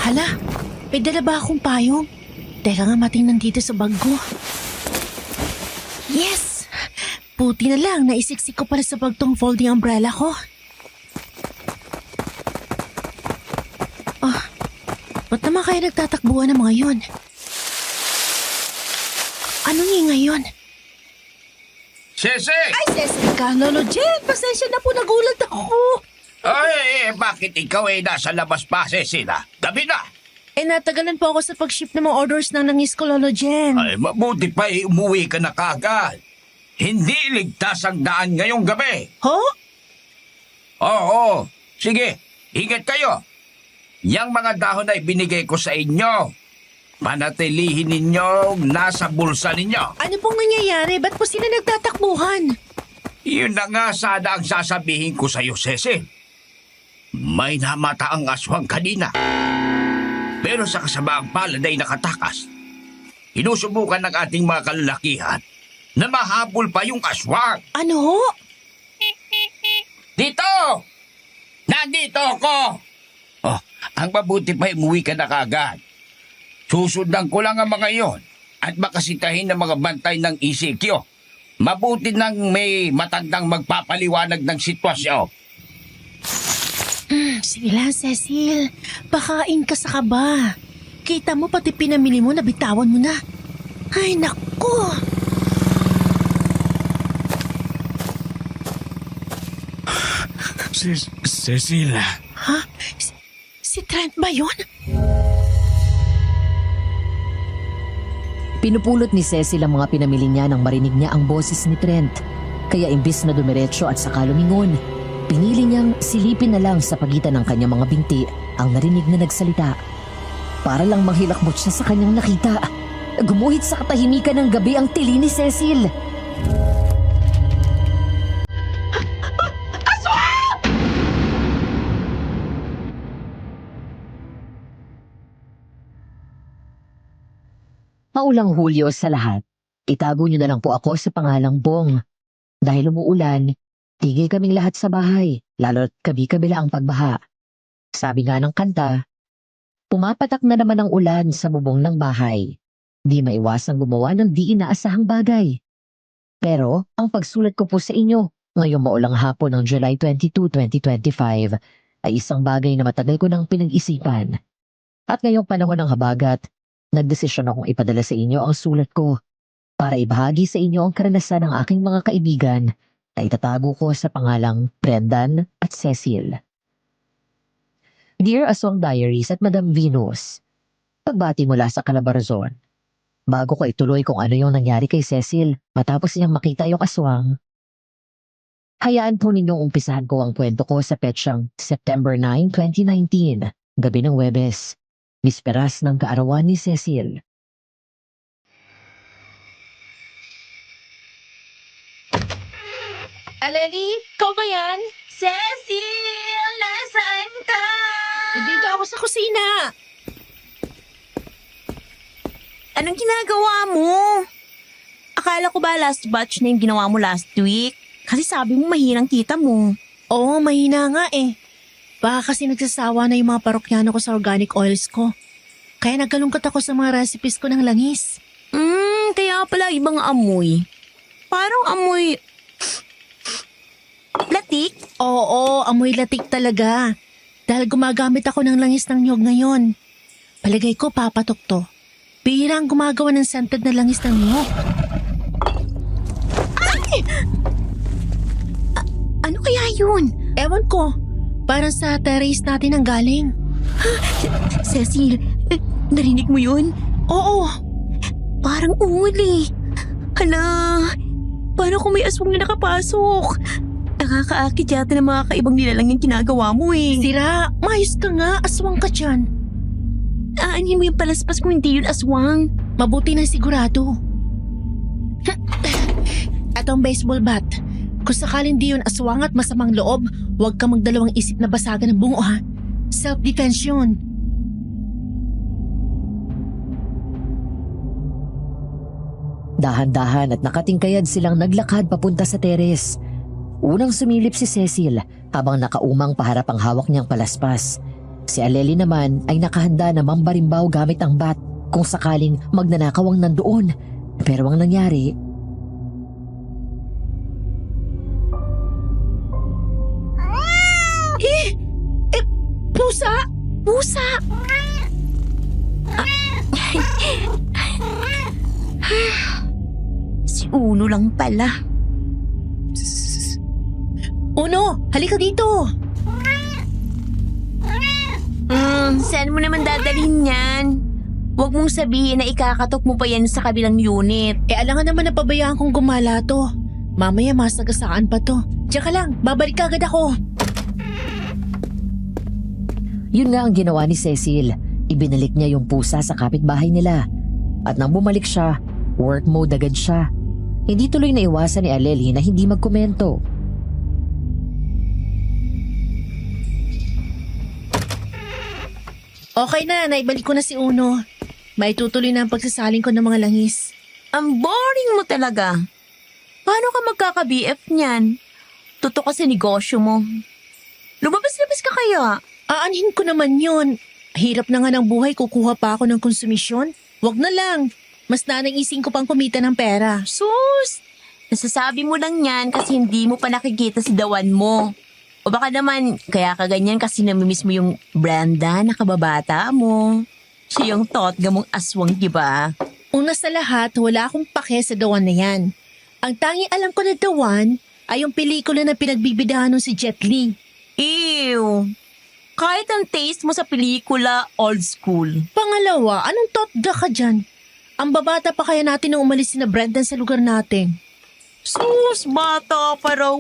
Hala, may dala ba akong payong? Teka nga, matingnan dito sa bag ko. Yes! Puti na lang, naisiksik ko pala sa bag tong folding umbrella ko. Ba't naman kaya nagtatakbuhan ng mga yun? Anong ingay yun? Sese! Ay, Cecil ka, Lolo Jen! Pasensya na po, nagulat ako. Ay, bakit ikaw nasa labas pa, Cecilia? Gabi na! Natagalan po ako sa pag-ship ng mga orders ng langis ko, Lolo Jen. Ay, mabuti pa umuwi ka na kagad. Hindi ligtas ang daan ngayong gabi. Ho? Oo, sige, ingat kayo. Yang mga dahon ay binigay ko sa inyo. Panatilihin ninyong nasa bulsa ninyo. Ano pong nangyayari? Ba't po sila nagtatakbuhan? Yun na nga sana ang sasabihin ko sa iyo, Cecil. May namata ang aswang kanina. Pero sa kasamaang palad ay nakatakas. Inusubukan ng ating mga kalalakihan na mahabol pa yung aswang. Ano ho? Dito! Nandito ako! Oh, ang mabuti pa umuwi ka na kagad. Susundan ko lang ang mga iyon at makasitahin ng mga bantay ng ECQ. Mabuti nang may matandang magpapaliwanag ng sitwasyon. Sige lang, Cecil. Pakain ka sa kaba. Kita mo pati pinamili mo, nabitawan mo na. Ay, naku! Cecil. Ha? Si Trent ba yun? Pinupulot ni Cecil ang mga pinamili niya nang marinig niya ang boses ni Trent. Kaya imbis na dumiretso at saka lumingon, pinili niyang silipin na lang sa pagitan ng kanyang mga binti ang narinig na nagsalita. Para lang manghilakbot siya sa kanyang nakita. Gumuhit sa katahimikan ng gabi ang tili ni Cecil. Maulang Hulyo sa lahat. Itago niyo na lang po ako sa pangalang Bong. Dahil umuulan, tigil kaming lahat sa bahay, lalo't kabi-kabila ang pagbaha. Sabi nga ng kanta, pumapatak na naman ang ulan sa bubong ng bahay. Di maiwasang gumawa ng di inaasahang bagay. Pero ang pagsulat ko po sa inyo ngayong maulang hapon ng July 22, 2025 ay isang bagay na matagal ko nang pinag-isipan. At ngayong panahon ng habagat, nagdesisyon akong ipadala sa inyo ang sulat ko para ibahagi sa inyo ang karanasan ng aking mga kaibigan na itatago ko sa pangalang Brendan at Cecil. Dear Aswang Diaries at Madam Venus, pagbati mula sa Calabarzon. Bago ko ituloy kung ano yung nangyari kay Cecil matapos niyang makita yung aswang, hayaan po ninyong umpisahan ko ang kwento ko sa petsyang September 9, 2019, gabi ng Huwebes, bisperas ng kaarawan ni Cecil. Aleli, ikaw ba yan? Cecil, nasaan ka? Dito ako sa kusina. Anong ginagawa mo? Akala ko ba last batch na yung ginawa mo last week? Kasi sabi mo mahirang kita mo. Oo, mahina nga eh. Baka kasi nagsasawa na yung mga parokyano ko sa organic oils ko. Kaya nagkalungkot ako sa mga recipes ko ng langis. Kaya pala ibang amoy. Parang amoy... latik? Oo, amoy latik talaga. Dahil gumagamit ako ng langis ng niyog ngayon. Palagay ko papatok to. Bihira ang gumagawa ng scented na langis ng niyog. Ay! Ano kaya yun? Ewan ko, parang sa terrace natin ang galing. Cecil, narinig mo yun? Oo, Parang uli. Hala, paano kung may aswang na nakapasok? Nakakaakit yata ng mga kaibang nilalang yung ginagawa mo eh. sira, mayos ka nga, aswang ka dyan. Aanin mo yung palaspas kung hindi yun aswang. Mabuti na sigurado. Atong baseball bat. Kung sakaling di yun aswang at masamang loob, huwag ka magdalawang isip na basagan ng bungo ha. Self-defense yun. Dahan-dahan at nakatingkayad silang naglakad papunta sa teres. Unang sumilip si Cecil habang nakaumang paharap ang hawak niyang palaspas. Si Aleli naman ay nakahanda na mambarimbaw gamit ang bat kung sakaling magnanakaw ang nandoon. Pero ang nangyari, Pusa! Pusa! Si Uno lang pala. Uno, halika dito! Saan mo naman dadalhin yan? Huwag mong sabihin na ikakatok mo pa yan sa kabilang unit. Alangan naman na pabayaan kong gumala to. Mamaya masagasaan pa to. Diyan ka lang, babalik agad ako. yun nga ang ginawa ni Cecil. Ibinalik niya yung pusa sa kapitbahay nila. At nang bumalik siya, work mode agad siya. Hindi tuloy naiwasan ni Aleli na hindi magkomento. Okay na, naibalik ko na si Uno. May tutuloy na ang pagsasaling ko ng mga langis. Ang boring mo talaga. Paano ka magkaka-BF niyan? Totoo kasi negosyo mo. Lumabas-labas ka kaya? Aanhin ko naman yun. Hirap na nga ng buhay, kukuha pa ako ng konsumisyon. Wag na lang. Mas nanaisin ko pang kumita ng pera. Sus! Nasasabi mo lang yan kasi hindi mo pa nakikita si dawan mo. O baka naman, kaya ka ganyan kasi namimiss mo yung Brenda na kababata mo. Siya yung totga mong aswang, diba? Una sa lahat, wala akong pake sa dawan na yan. Ang tanging alam ko na dawan ay yung pelikula na pinagbibidahan nun si Jet Li. Ew! Kahit ang taste mo sa pelikula, old school. Pangalawa, anong totga ka dyan? Ang babata pa kaya natin nung umalis si na Brendan sa lugar natin. Sus, bata pa raw.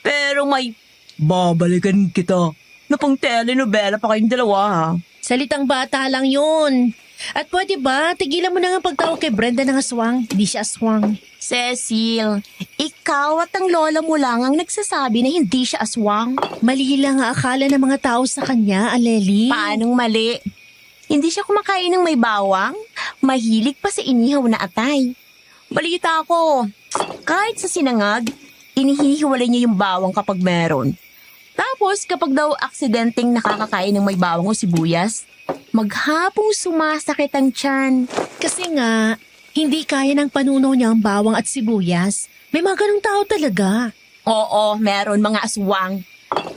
Pero may babalikan kita na pang telenovela pa kayong dalawa, ha? Salitang bata lang yun. At pwede ba, tigilan mo na nga pagtawag kay Brenda ng aswang. Hindi siya aswang. Cecil, ikaw at ang lola mo lang ang nagsasabi na hindi siya aswang. Mali lang ang akala ng mga tao sa kanya, Aleli. Paanong mali? Hindi siya kumakain ng may bawang? Mahilig pa sa inihaw na atay. Balita ko, kahit sa sinangag, inihihiwalay niya yung bawang kapag meron. Tapos kapag daw aksidenteng nakakakain ng may bawang o sibuyas, maghapong sumasakit ang tiyan. Kasi nga, hindi kaya ng panunaw niya ang bawang at sibuyas. May mga ganong tao talaga. Oo, meron mga aswang.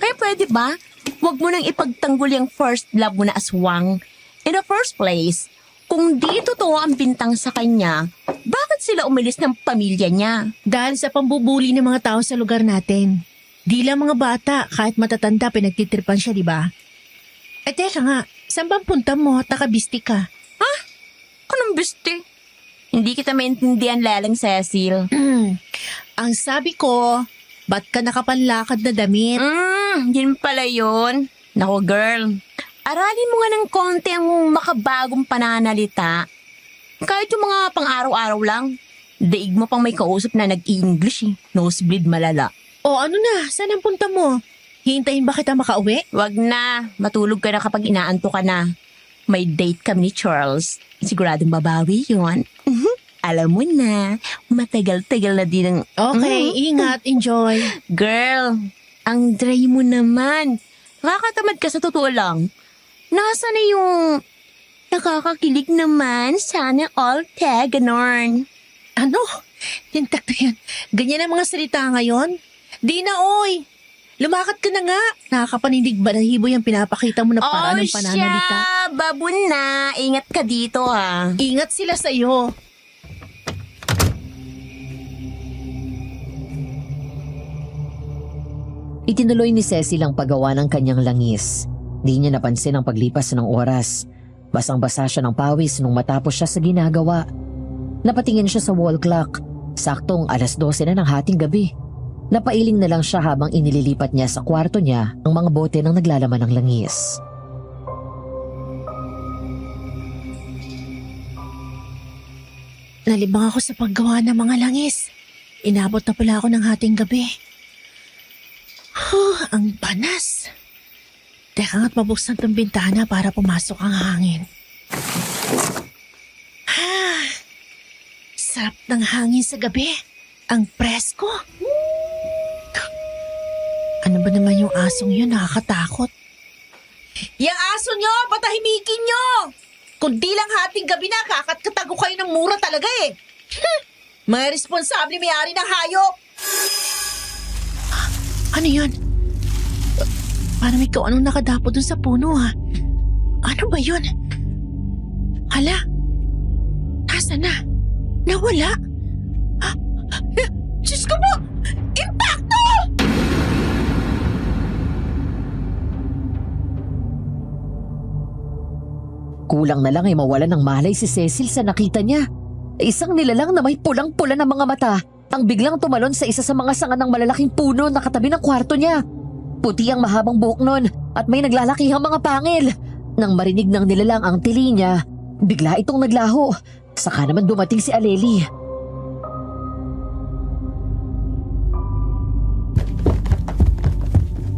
Kaya pwede ba, huwag mo nang ipagtanggol yung first love mo na aswang. In the first place, kung di totoo ang bintang sa kanya, bakit sila umalis ng pamilya niya? Dahil sa pambubuli ng mga tao sa lugar natin. Di lang mga bata, kahit matatanda, pinagtitripan siya, di ba? Teka nga, saan bang punta mo? Takabiste ka. Anong biste? Hindi kita maintindihan, Leleng Cecil. Ang sabi ko, ba't ka nakapanlakad na damit? Yun pala yun. Nako girl, aralin mo nga ng konti ang makabagong pananalita. Kahit yung mga pang-araw-araw lang, daig mo pang may kausap na nag-i-English eh. Nosebleed malala. O ano na, saan ang punta mo? Hintayin ba kita makauwi? Wag na, matulog ka na kapag inaanto ka na. May date kami ni Charles. Siguradong babawi yun. Alam mo na, matagal-tagal na din ang... Okay, ingat, enjoy. Girl, ang dry mo naman. Nakakatamad ka sa totoo lang. Nasa na yung nakakakilig naman, sana all ganon. Ano? Tintak na yan. Ganyan ang mga salita ngayon? Di na, oy! Lumakat ka na nga. Nakakapanindig balahibo yung pinapakita mo na paraan ng pananalita. Siya, babon na. Ingat ka dito, ha. Ingat sila sa'yo. Itinuloy ni Cecil ang paggawa ng kanyang langis. Di niya napansin ang paglipas ng oras. Basang-basa siya ng pawis nung matapos siya sa ginagawa. Napatingin siya sa wall clock. Saktong 12:00 na ng hating gabi. Napailing na lang siya habang inililipat niya sa kwarto niya ang mga bote ng naglalaman ng langis. Nalibang ako sa paggawa ng mga langis. Inabot na pala ako ng hating gabi. Ang panas. Teka nga't mabuksan tong bintana para pumasok ang hangin. Sarap ng hangin sa gabi. Ang presko. Ano ba naman yung asong yun? Nakakatakot. Yang aso nyo, patahimikin nyo! Kundi lang hating gabi na, katago kayo ng mura talaga eh. Mga responsable may-ari ng hayop. Ano yan? Parang ikaw anong nakadapo dun sa puno ha? Ano ba yun? Hala? Nasaan na? Nawala? Diyos ko po! Impacto! Kulang na lang ay mawalan ng malay si Cecil sa nakita niya. Isang nilalang na may pulang-pula ng mga mata ang biglang tumalon sa isa sa mga sanga ng malalaking puno na katabi ng kwarto niya. Puti ang mahabang buhok nun at may naglalakihang mga pangil. Nang marinig ng nilalang ang tili niya, bigla itong naglaho. Saka naman dumating si Aleli.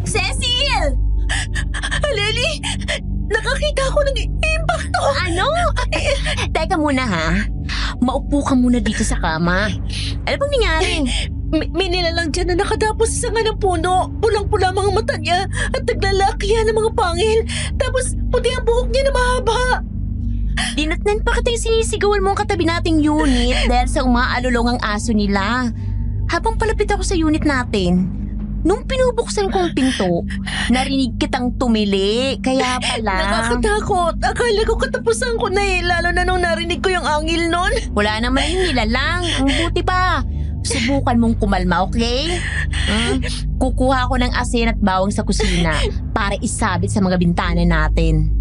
Cecil! Aleli! Nakakita ako ng impacto! Ano? Teka muna ha. Maupo ka muna dito sa kama. Ano bang nangyari? May nilalang dyan na nakadapo sa sanga ng puno. Pulang-pula mga mata niya at naglalakihan ng mga pangil. Tapos puti ang buhok niya na mahaba. Dinatnan pa kita yung sinisigawan mo ang katabi nating unit dahil sa umaalulong ang aso nila. Habang palapit ako sa unit natin, nung pinubuksan ko ang pinto, narinig kitang tumili. Kaya pala... Nakakatakot. Akala ko katapusan ko na eh. Lalo na nung narinig ko yung angil nun. Wala naman yung nilalang. Ang buti pa. Subukan mong kumalma, okay? Kukuha ako ng asin at bawang sa kusina para isabit sa mga bintana natin.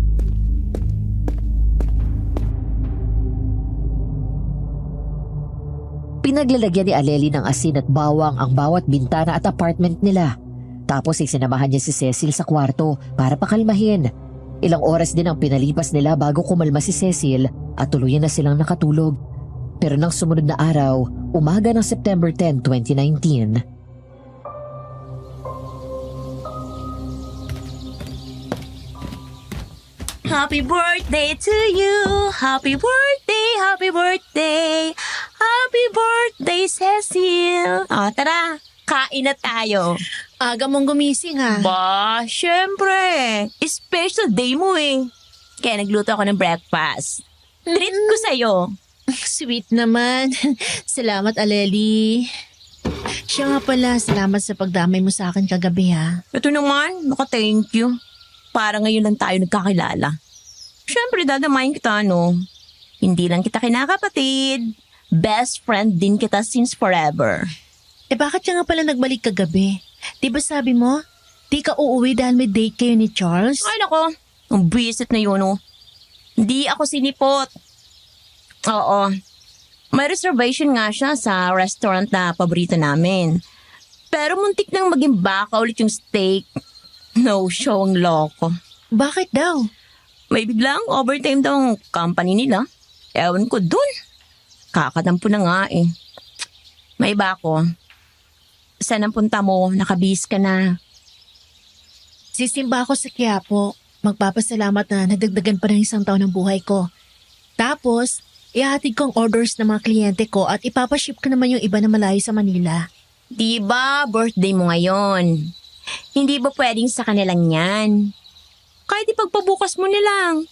Pinaglalagyan ni Aleli ng asin at bawang ang bawat bintana at apartment nila. Tapos isinamahan niya si Cecil sa kwarto para pakalmahin. Ilang oras din ang pinalipas nila bago kumalma si Cecil at tuluyan na silang nakatulog. Pero nang sumunod na araw, umaga ng September 10, 2019. Happy birthday to you! Happy birthday! Happy birthday! Happy birthday, Cecil! O, tara! Kain na tayo! Aga mong gumising ha. Ba, syempre! Special day mo eh! Kaya nagluto ako ng breakfast. Treat ko sa'yo! Sweet naman. Salamat, Aleli. Siya nga pala, salamat sa pagdamay mo sa akin kagabi ha. Ito naman, thank you. Para ngayon lang tayo nagkakilala. Syempre, dadamayin kita, no? Hindi lang kita kinakapatid. Best friend din kita since forever. Bakit siya nga pala nagbalik kagabi? Di ba sabi mo, di ka uuwi dahil may date kayo ni Charles? Ay, nako. Ang visit na yun, oh. Hindi ako sinipot. Oo. May reservation nga siya sa restaurant na paborito namin. Pero muntik nang maging baka ulit yung steak. No show ang loko. Bakit daw? May biglang overtime daw ang company nila. Ewan ko dun. Kakadampo na nga eh. May iba ako. Saan ang punta mo? Nakabihis ka na. Sisimba ako sa Quiapo. Magpapasalamat na nadagdagan pa ng isang taon ng buhay ko. Tapos, ihatid ko ang orders ng mga kliyente ko at ipapaship ko naman yung iba na malayo sa Manila. Diba, birthday mo ngayon? Hindi ba pwedeng sa kanilang yan? Kahit ipagpabukas mo nilang.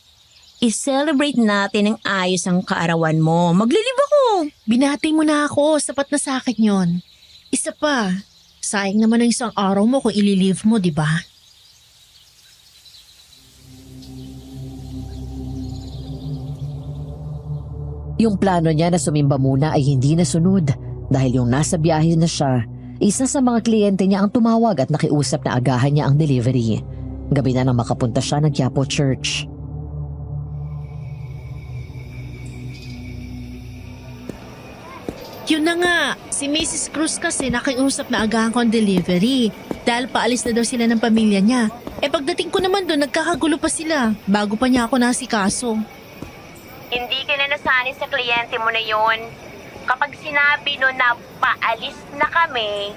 I-celebrate natin ng ayos ang kaarawan mo. Maglilib ako. Binati mo na ako. Sapat na sa akin yon. Isa pa, sayang naman ang isang araw mo kung ililive mo, di ba? Yung plano niya na sumimba muna ay hindi nasunod dahil yung nasa biyahe na siya, isa sa mga kliyente niya ang tumawag at nakiusap na agahan niya ang delivery. Gabi na nang makapunta siya ng Quiapo Church. Yun na nga, si Mrs. Cruz kasi nakiusap na agahan ko ang delivery dahil paalis na daw sila ng pamilya niya. Pagdating ko naman doon, nagkakagulo pa sila bago pa niya ako nasikaso. Hindi ka na nasanay sa kliyente mo na yon. Kapag sinabi no na paalis na kami,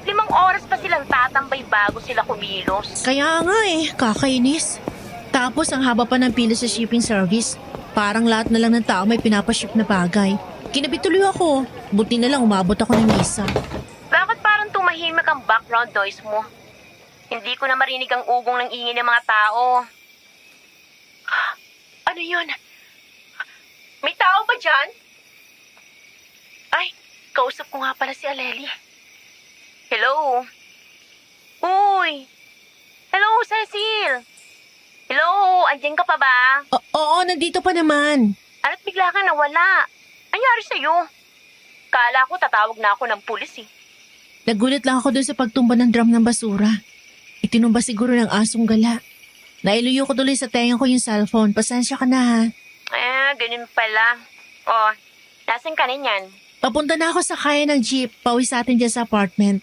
5 oras pa silang tatambay bago sila kumilos. Kaya nga kakainis. Tapos ang haba pa ng pila sa shipping service. Parang lahat na lang ng tao may pinapaship na bagay. Kinabituloy ako. Buti na lang umabot ako ng misa. Bakit parang tumahimik ang background noise mo? Hindi ko na marinig ang ugong ng ingin ng mga tao. Ano yun? May tao ba dyan? Ay, kausap ko nga pala si Aleli. Hello? Uy! Hello, Cecil! Hello, andyan ka pa ba? Oo, nandito pa naman. Ano't bigla kang nawala? Anyari sa'yo? Kala ko tatawag na ako ng pulis eh. Nagulat lang ako doon sa pagtumba ng drum ng basura. Itinumba siguro ng asong gala. Nailuyo ko tuloy sa tenga ko yung cellphone. Pasensya ka na ha. Ganun pala. Oh, nasan ka na yan? Papunta na ako sa kaya ng jeep. Pauwi sa atin dyan sa apartment.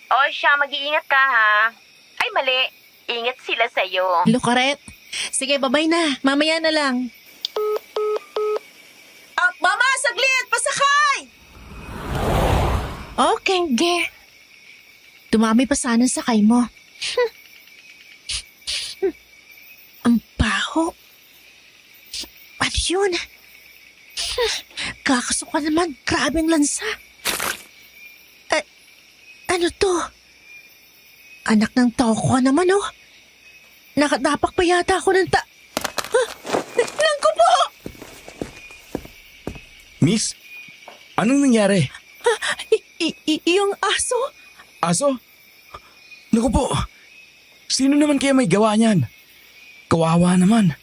Oh, siya, mag-iingat ka ha. Ay, mali. Ingat sila sa'yo. Lukaret. Sige, babay na. Mamaya na lang. Mama, saglit! Pasakay! Okay, ge. Dumami pa sana ang sakay mo. Ang baho. Ano yun? Kakasuka naman. Grabing lansa. Ano to? Anak ng toko naman, oh. Nakatapak pa yata ako ng Langko po! Miss, anong nangyari? Yung aso? Aso? Naku po, sino naman kaya may gawa niyan? Kawawa naman.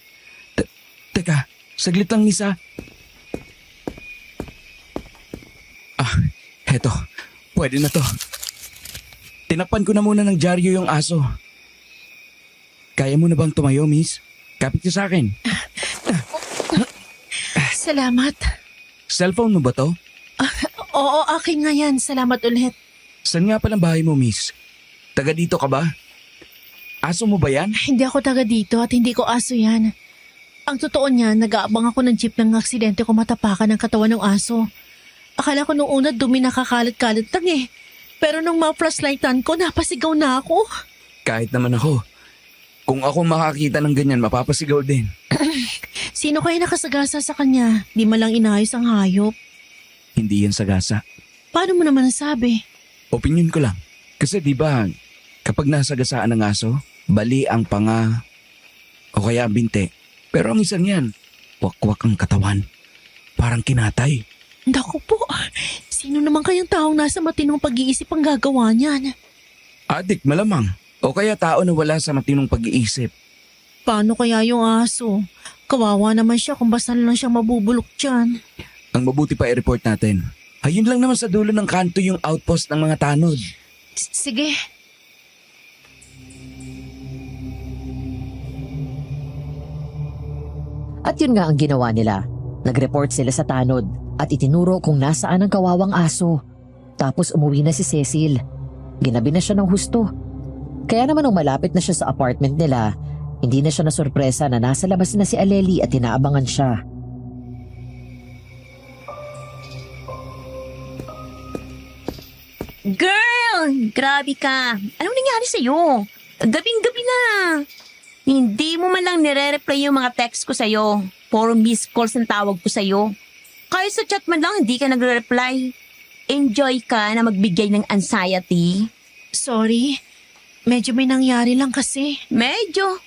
Teka, saglit lang, Nisa. Heto, pwede na to. Tinakpan ko na muna ng dyaryo yung aso. Kaya mo na bang tumayo, miss? Kapit ka sa akin. Salamat. Cellphone mo ba to? Oo, akin nga yan. Salamat ulit. Saan nga palang bahay mo, miss? Taga dito ka ba? Aso mo ba yan? Hindi ako taga dito at hindi ko aso yan. Ang totoo niyan, nag-aabang ako ng jeep ng aksidente ko matapakan ng katawan ng aso. Akala ko nung una dumi nakakalat-kalat lang eh. Pero nung ma-flashlightan ko, napasigaw na ako. Kahit naman ako. Kung ako makakita ng ganyan, mapapasigaw din. Sino kaya nakasagasa sa kanya? Di man lang inayos ang hayop. Hindi yan sagasa. Paano mo naman nasabi? Opinion ko lang. Kasi di ba, kapag nasagasaan ng aso, bali ang panga o kaya ang binte. Pero ang isang yan, wakwak ang katawan. Parang kinatay. Naku po, sino naman kayang taong nasa matinong pag-iisip ang gagawa niyan? Adik malamang. O kaya tao na wala sa matinong pag-iisip. Paano kaya yung aso? Kawawa naman siya kung basta lang siya mabubulok dyan. Ang mabuti pa i-report natin. Ayun lang naman sa dulo ng kanto yung outpost ng mga tanod. Sige. At yun nga ang ginawa nila. Nag-report sila sa tanod at itinuro kung nasaan ang kawawang aso. Tapos umuwi na si Cecil. Ginabi na siya ng husto. Kaya naman nung malapit na siya sa apartment nila, hindi na siya nasurpresa na nasa labas na si Aleli at inaabangan siya. Girl! Grabe ka. Anong nangyari sa'yo? Gabing-gabi na. Hindi mo man lang nire-reply yung mga text ko sa'yo. Puro missed calls ang tawag ko sa'yo. Kahit sa chat man lang, hindi ka nagre-reply. Enjoy ka na magbigay ng anxiety. Sorry. Medyo may nangyari lang kasi. Medyo.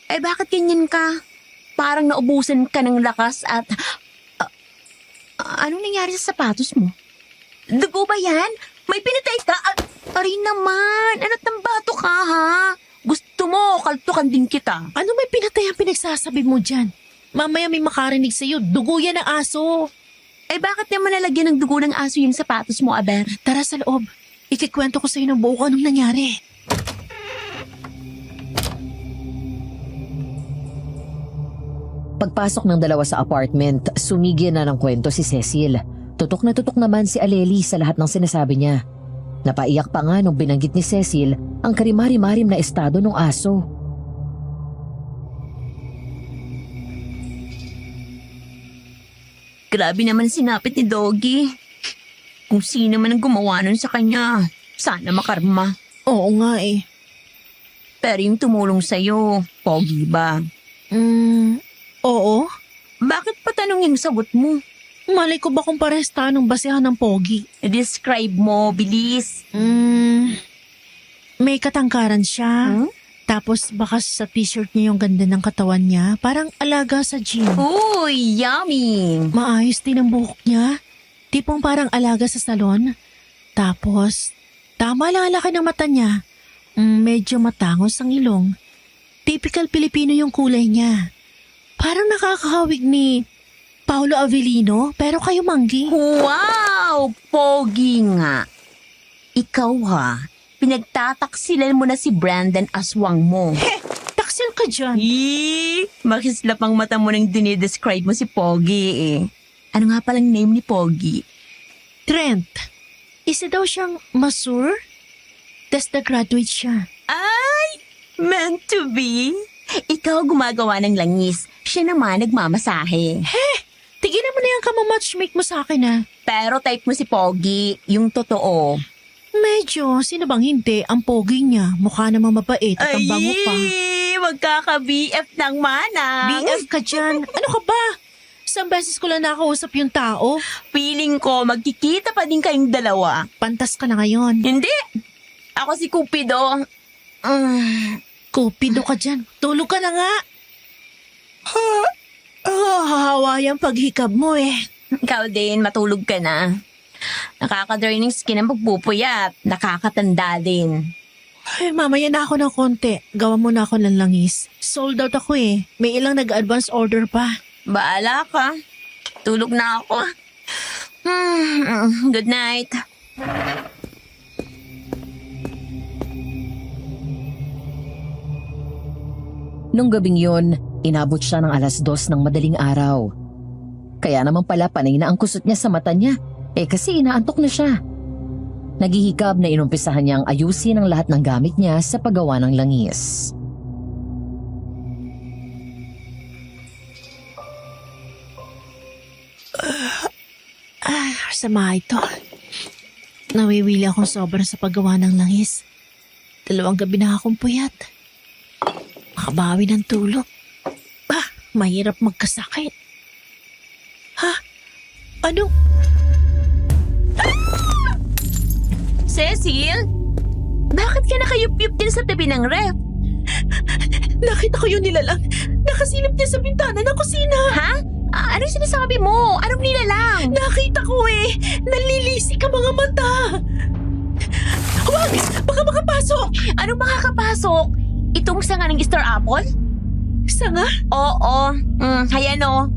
Bakit ganyan ka? Parang naubusan ka ng lakas at... anong nangyari sa sapatos mo? Dugo ba yan? May pinatay ka? Aray naman, ano't ng bato ka ha? Gusto mo, kaltukan din kita. Ano may pinatay ang pinagsasabi mo dyan? Mamaya may makarinig sa'yo. Dugo yan ng aso. Bakit naman nalagyan ng dugo ng aso yung sapatos mo, Aber? Tara sa loob. Ikikwento ko sa'yo ng buo kung anong nangyari. Pagpasok ng dalawa sa apartment, sumigil na ng kwento si Cecil. Tutok na tutok naman si Aleli sa lahat ng sinasabi niya. Napaiyak pa nga nung binanggit ni Cecil ang karimari-marim na estado ng aso. Grabe naman sinapit ni Doggy. Kung sino man ang gumawa nun sa kanya, sana makarma. Oo nga eh. Pero yung tumulong sa'yo, pogi ba? Oo. Bakit pa tanong yung sagot mo? Malay ko ba kung parehas tayo ng basihan ng pogi? Describe mo, bilis. May katangkaran siya. Huh? Tapos baka sa t-shirt niya yung ganda ng katawan niya. Parang alaga sa gym. Uy, yummy! Maayos din ang buhok niya. Tipong parang alaga sa salon. Tapos, tama lang ang laki ng mata niya. Medyo matangos ang ilong. Typical Pilipino yung kulay niya. Parang nakakahawig ni Paolo Avellino, pero kayo manggi. Wow! Pogi nga. Ikaw ha, pinagtataksilan mo na si Brandon Aswang mo. Taksil ka dyan. Makislap ang mata mo nang dinidescribe mo si Pogi eh. Ano nga palang name ni Pogi? Trent. Isa daw siyang masur. Tas na-graduate siya. Ay! Meant to be? Ikaw gumagawa ng langis. Siya naman nagmamasahe. Tigilan mo na yung kamamatchmake mo sa akin, ha? Pero type mo si Pogi, yung totoo. Medyo, sino bang hindi? Ang pogi niya, mukha namang mabait at ang bango pa. Magkaka-BF ng manang. BF ka dyan. Ano ka ba? Isang beses ko lang nakausap yung tao. Feeling ko magkikita pa din kayong dalawa. Pantas ka na ngayon. Hindi. Ako si Cupido. Kupido ka dyan. Tulog ka na nga. Hahawa yung paghikab mo eh. Ikaw din, matulog ka na. Nakaka-draining skin ang pagpupuyat. Nakakatanda din. Ay, mamaya na ako ng konti. Gawa mo na ako ng langis. Sold out ako eh. May ilang nag-advance order pa. Baala ka. Tulog na ako. Good night. Nung gabing yun, inabot siya ng 2:00 ng madaling araw. Kaya naman pala panay na ang kusot niya sa mata niya. Kasi inaantok na siya. Naghihikab na inumpisahan niyang ayusin ang lahat ng gamit niya sa paggawa ng langis. Sama ito. Nawiwili akong sobra sa paggawa ng langis. 2 gabi na akong puyat. Makabawi ng tulog. Mahirap magkasakit. Ano? Cecil? Bakit ka nakayup-yup din sa tabi ng ref? Nakita ko yung nilalang. Nakasilip niya sa bintana ng kusina. Ha? Anong sinasabi mo? Anong nilalang? Nakita ko eh. Nalilisik ang mga mata. Huwag! Baka makapasok. Anong makakapasok? Itong sanga ng Star Apple? Sanga? Oo. Hayan o.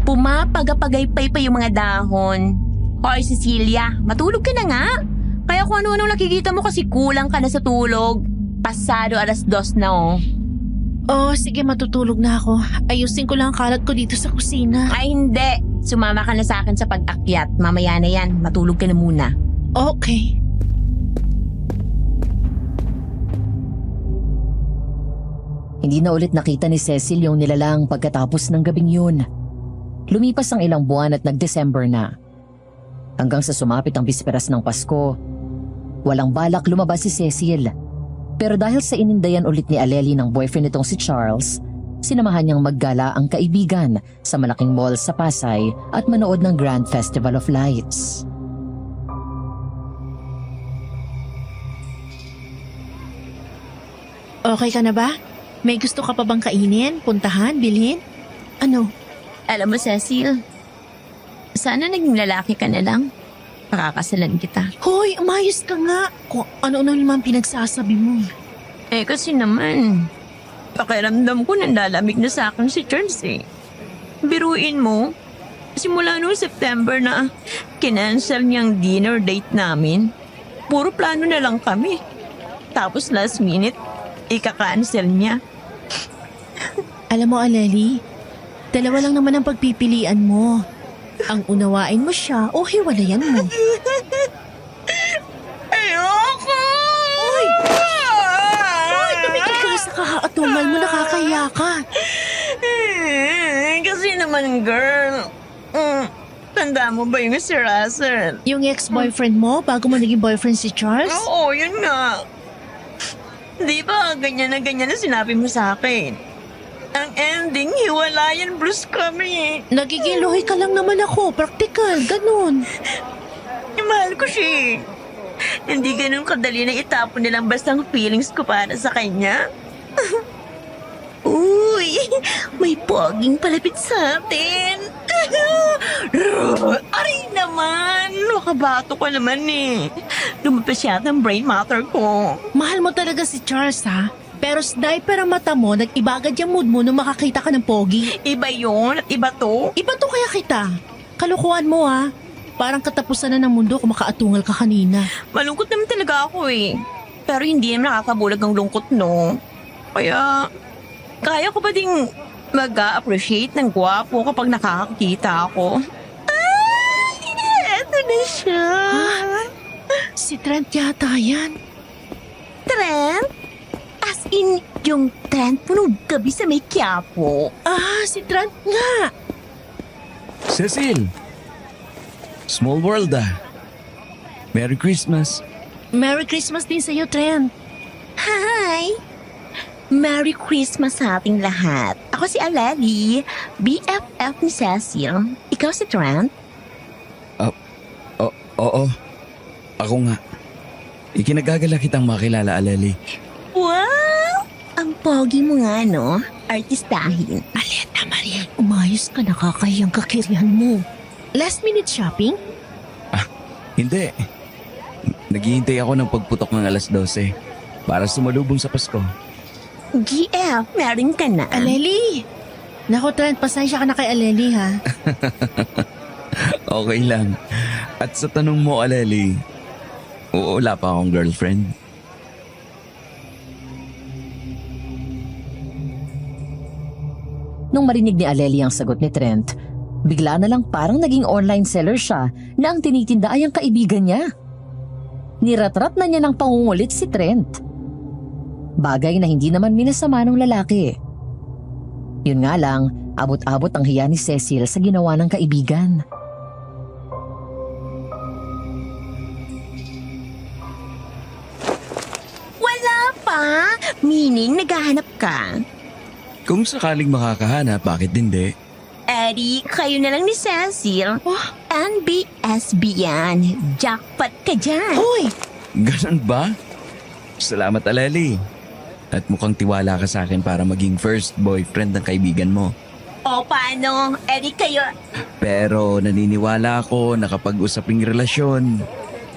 Pumapagapagaypay pa yung mga dahon. Hoy, Cecilia, matulog ka na nga. Kaya kung ano-anong nakikita mo kasi kulang ka na sa tulog. Pasado 2:00 na oh. Sige, matutulog na ako. Ayusin ko lang ang kalat ko dito sa kusina. Ay, hindi. Sumama ka na sa akin sa pag-akyat. Mamaya na yan. Matulog ka na muna. Okay. Hindi na ulit nakita ni Cecil yung nilalang pagkatapos ng gabing yun. Lumipas ang ilang buwan at nag-December na. Hanggang sa sumapit ang bisperas ng Pasko, walang balak lumabas si Cecil. Pero dahil sa inindayan ulit ni Aleli ng boyfriend nitong si Charles, sinamahan niyang maggala ang kaibigan sa malaking mall sa Pasay at manood ng Grand Festival of Lights. Okay ka na ba? May gusto ka pa bang kainin, puntahan, bilhin? Ano? Alam mo, Cecil, sana naging lalaki ka na lang. Pakakasalan kita. Hoy, umayos ka nga. Kung ano-ano naman pinagsasabi mo. Kasi naman, pakiramdam ko nanlalamig na sa akin si Charles eh. Biruin mo, simula noong September na kinancel niyang dinner date namin. Puro plano na lang kami. Tapos last minute, ika-cancel niya. Alam mo, Aleli, 2 lang naman ang pagpipilian mo. Ang unawain mo siya o hiwalayan mo. Ayoko! Hoy! Hoy, tumigil ka sa kakaatungal mo, nakakahiya ka. Kasi naman, girl. Tanda mo ba yung si Russell? Yung ex-boyfriend mo bago mo naging boyfriend si Charles? Oo, yun nga. Di ba ganyan na sinabi mo sa akin? Ang ending, hiwalayan blues kami. Nagigiluhi ka lang naman ako, praktikal, ganun. Mahal ko siya. Hindi ganun kadali na itapon nilang bastang feelings ko para sa kanya. Uy, may poging palapit sa atin. Aray naman, nakabato ka naman eh. Lumabas yata ang brain matter ko. Mahal mo talaga si Charles ha? Pero sniper ang mata mo, nag-iba agad yung mood mo nung makakita ka ng pogi. Iba yun at iba to. Iba to kaya kita. Kalukuhan mo ha. Parang katapusan na ng mundo kung makaatungal ka kanina. Malungkot naman talaga ako eh. Pero hindi naman nakakabulag ang lungkot, no? Kaya, kaya ko ba ding mag-appreciate ng gwapo kapag nakakakita ako? Ay, eto na siya. Si Trent yata yan. Trent? As in, yung Trent po nung gabi sa may Quiapo. Si Trent nga. Cecil! Small world Merry Christmas. Merry Christmas din sa'yo, Trent. Hi! Merry Christmas sa ating lahat. Ako si Aleli, BFF ni Cecil. Ikaw si Trent? Oo. Ako nga. Ikinagagala kitang makilala, Aleli. Wow! Ang pogi mo nga, no? Artistahin. Aleta Maria, umayos ka, nakakahiyang kakirihan mo. Last minute shopping? Hindi. Naghihintay ako ng pagputok ng 12:00 para sumalubong sa Pasko. GF, meron ka na. Aleli! Naku, Trent, pasensya ka na kay Aleli, ha? Okay lang. At sa tanong mo, Aleli, wala pa akong girlfriend. Nung marinig ni Aleli ang sagot ni Trent, bigla na lang parang naging online seller siya na ang tinitinda ay ang kaibigan niya. Niratrat na niya ng pangungulit si Trent. Bagay na hindi naman minasama ng lalaki. Yun nga lang, abot-abot ang hiya ni Cecil sa ginawa ng kaibigan. Wala pa? Meaning, naghahanap ka? Kung sakaling makakahanap, bakit hindi? Eddie, kayo na lang ni Cecil. NBSB yan. Jackpot ka dyan. Hoy! Ganun ba? Salamat, Aleli. At mukhang tiwala ka sa akin para maging first boyfriend ng kaibigan mo. O paano? Eddie, kayo... Pero naniniwala ako na kapag usaping relasyon,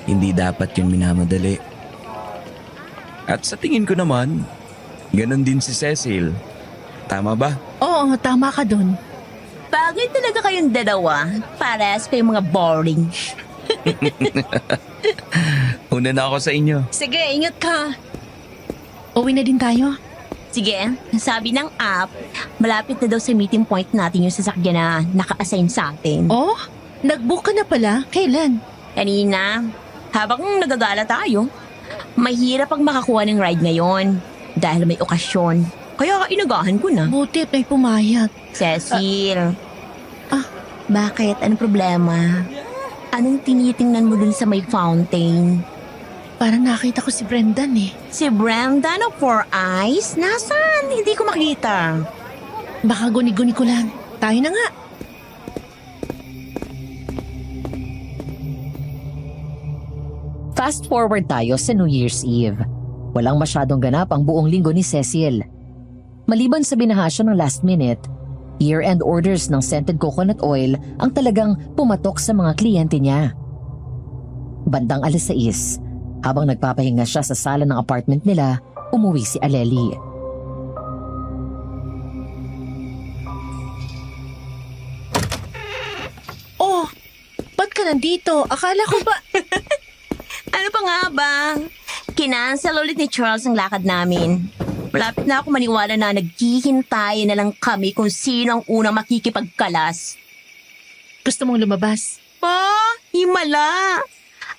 hindi dapat yun minamadali. At sa tingin ko naman, ganun din si Cecil. Tama ba? Oo, tama ka dun. Bagay talaga kayong dalawa. Pares kayong mga boring. Una na ako sa inyo. Sige, ingat ka. Uwi na din tayo. Sige, sabi ng app, malapit na daw sa meeting point natin yung sasakyan na naka-assign sa atin. Oh, nag-book ka na pala. Kailan? Kanina, habang nagagala tayo, mahirap pag makakuha ng ride ngayon dahil may okasyon. Kaya inagahan ko na. Buti may pumayag. Cecil. Bakit? Anong problema? Anong tinitingnan mo dun sa may fountain? Parang nakita ko si Brendan eh. Si Brenda na Four Eyes? Nasaan? Hindi ko makita. Baka guni-guni ko lang. Tayo na nga. Fast forward tayo sa New Year's Eve. Walang masyadong ganap ang buong linggo ni Cecil. Maliban sa binahasya ng last minute, year-end orders ng scented coconut oil ang talagang pumatok sa mga kliyente niya. Bandang 6:00, habang nagpapahinga siya sa sala ng apartment nila, umuwi si Aleli. Oh, ba't ka nandito? Akala ko ba... Ano pa nga ba? Kinansel ulit ni Charles ang lakad namin. Malapit na ako maniwala na naghihintay na lang kami kung sino ang unang makikipagkalas. Gusto mong lumabas? Himala!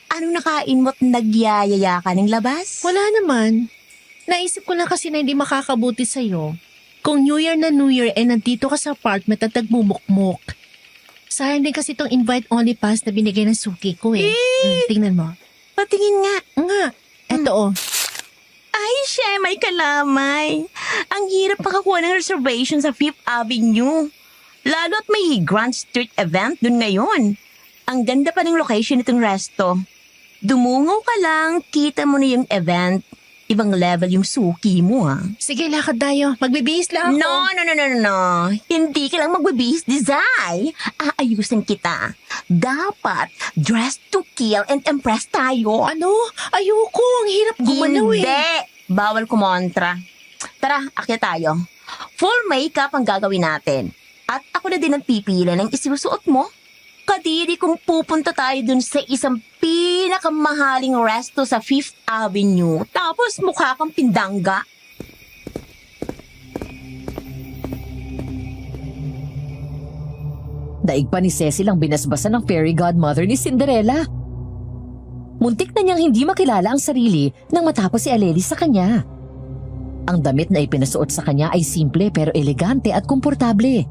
Anong nakain mo't nagyayaya ka ng labas? Wala naman. Naisip ko lang kasi na hindi makakabuti sa'yo. Kung New Year na New Year nandito ka sa apartment at nagmumukmuk. Sayang din kasi itong invite-only pass na binigay ng suki ko eh. Tingnan mo. Patingin nga. Nga, eto oh. Ay, siya, may kalamay. Ang hirap makakuha ng reservation sa Fifth Avenue. Lalo at may Grand Street event dun ngayon. Ang ganda pa ng location nitong resto. Dumungaw ka lang, kita mo na yung event. Ibang level yung suki mo, ha? Sige, lakad tayo. Magbibihis lang ako. No. Hindi ka lang magbibihis, Dizay. Aayusin kita. Dapat dress to kill and impress tayo. Ano? Ayoko. Ang hirap gumalaw eh. Hindi. Bawal kumontra. Tara, akyat tayo. Full makeup ang gagawin natin. At ako na din ang pipili ng isusuot mo. Kadiri kung pupunta tayo dun sa isang pinakamahaling resto sa 5th Avenue. Tapos mukha kang pindangga. Daig pa ni Cecil ang binasbasan ng fairy godmother ni Cinderella. Muntik na niyang hindi makilala ang sarili nang matapos si Aleli sa kanya. Ang damit na ipinasuot sa kanya ay simple pero elegante at komportable.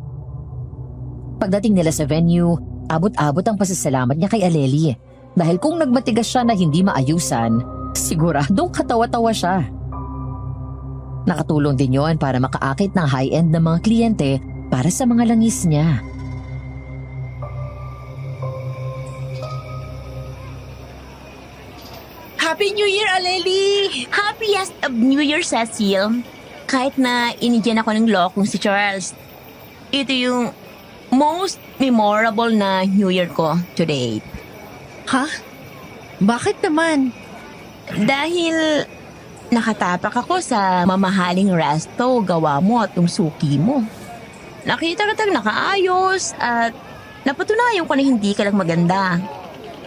Pagdating nila sa venue, abot-abot ang pasasalamat niya kay Aleli dahil kung nagmatigas siya na hindi maayusan, siguradong katawa-tawa siya. Nakatulong din yon para makaakit ng high-end ng mga kliyente para sa mga langis niya. Happy New Year, Aleli! Happiest of New Year, Cecil. Kahit na inigyan ako ng lokong si Charles, ito yung most memorable na New Year ko to date. Ha? Bakit naman? Dahil nakatapak ako sa mamahaling resto gawa mo at yung suki mo. Nakita kitang nakaayos at napatunayan ko na hindi ka lang maganda.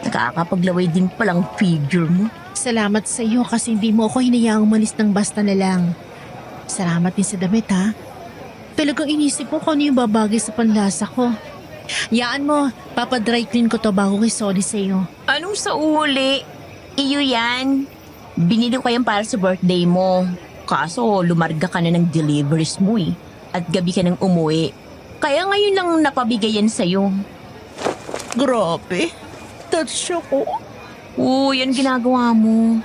Nakakapaglaway din palang figure mo. Salamat sa iyo kasi hindi mo ako hinayaang umalis ng basta na lang. Salamat din sa damit, ha? Talagang inisip ko kung ano yung babagay sa panlasa ko. Yaan mo, papadry clean ko to bago ko isoli sa iyo. Anong sa uli? Iyo yan. Binili ko yan para sa birthday mo. Kaso lumarga ka na ng deliveries mo eh. At gabi ka nang umuwi. Kaya ngayon lang napabigay yan sa'yo. Grabe. Touch ako. Yan ginagawa mo.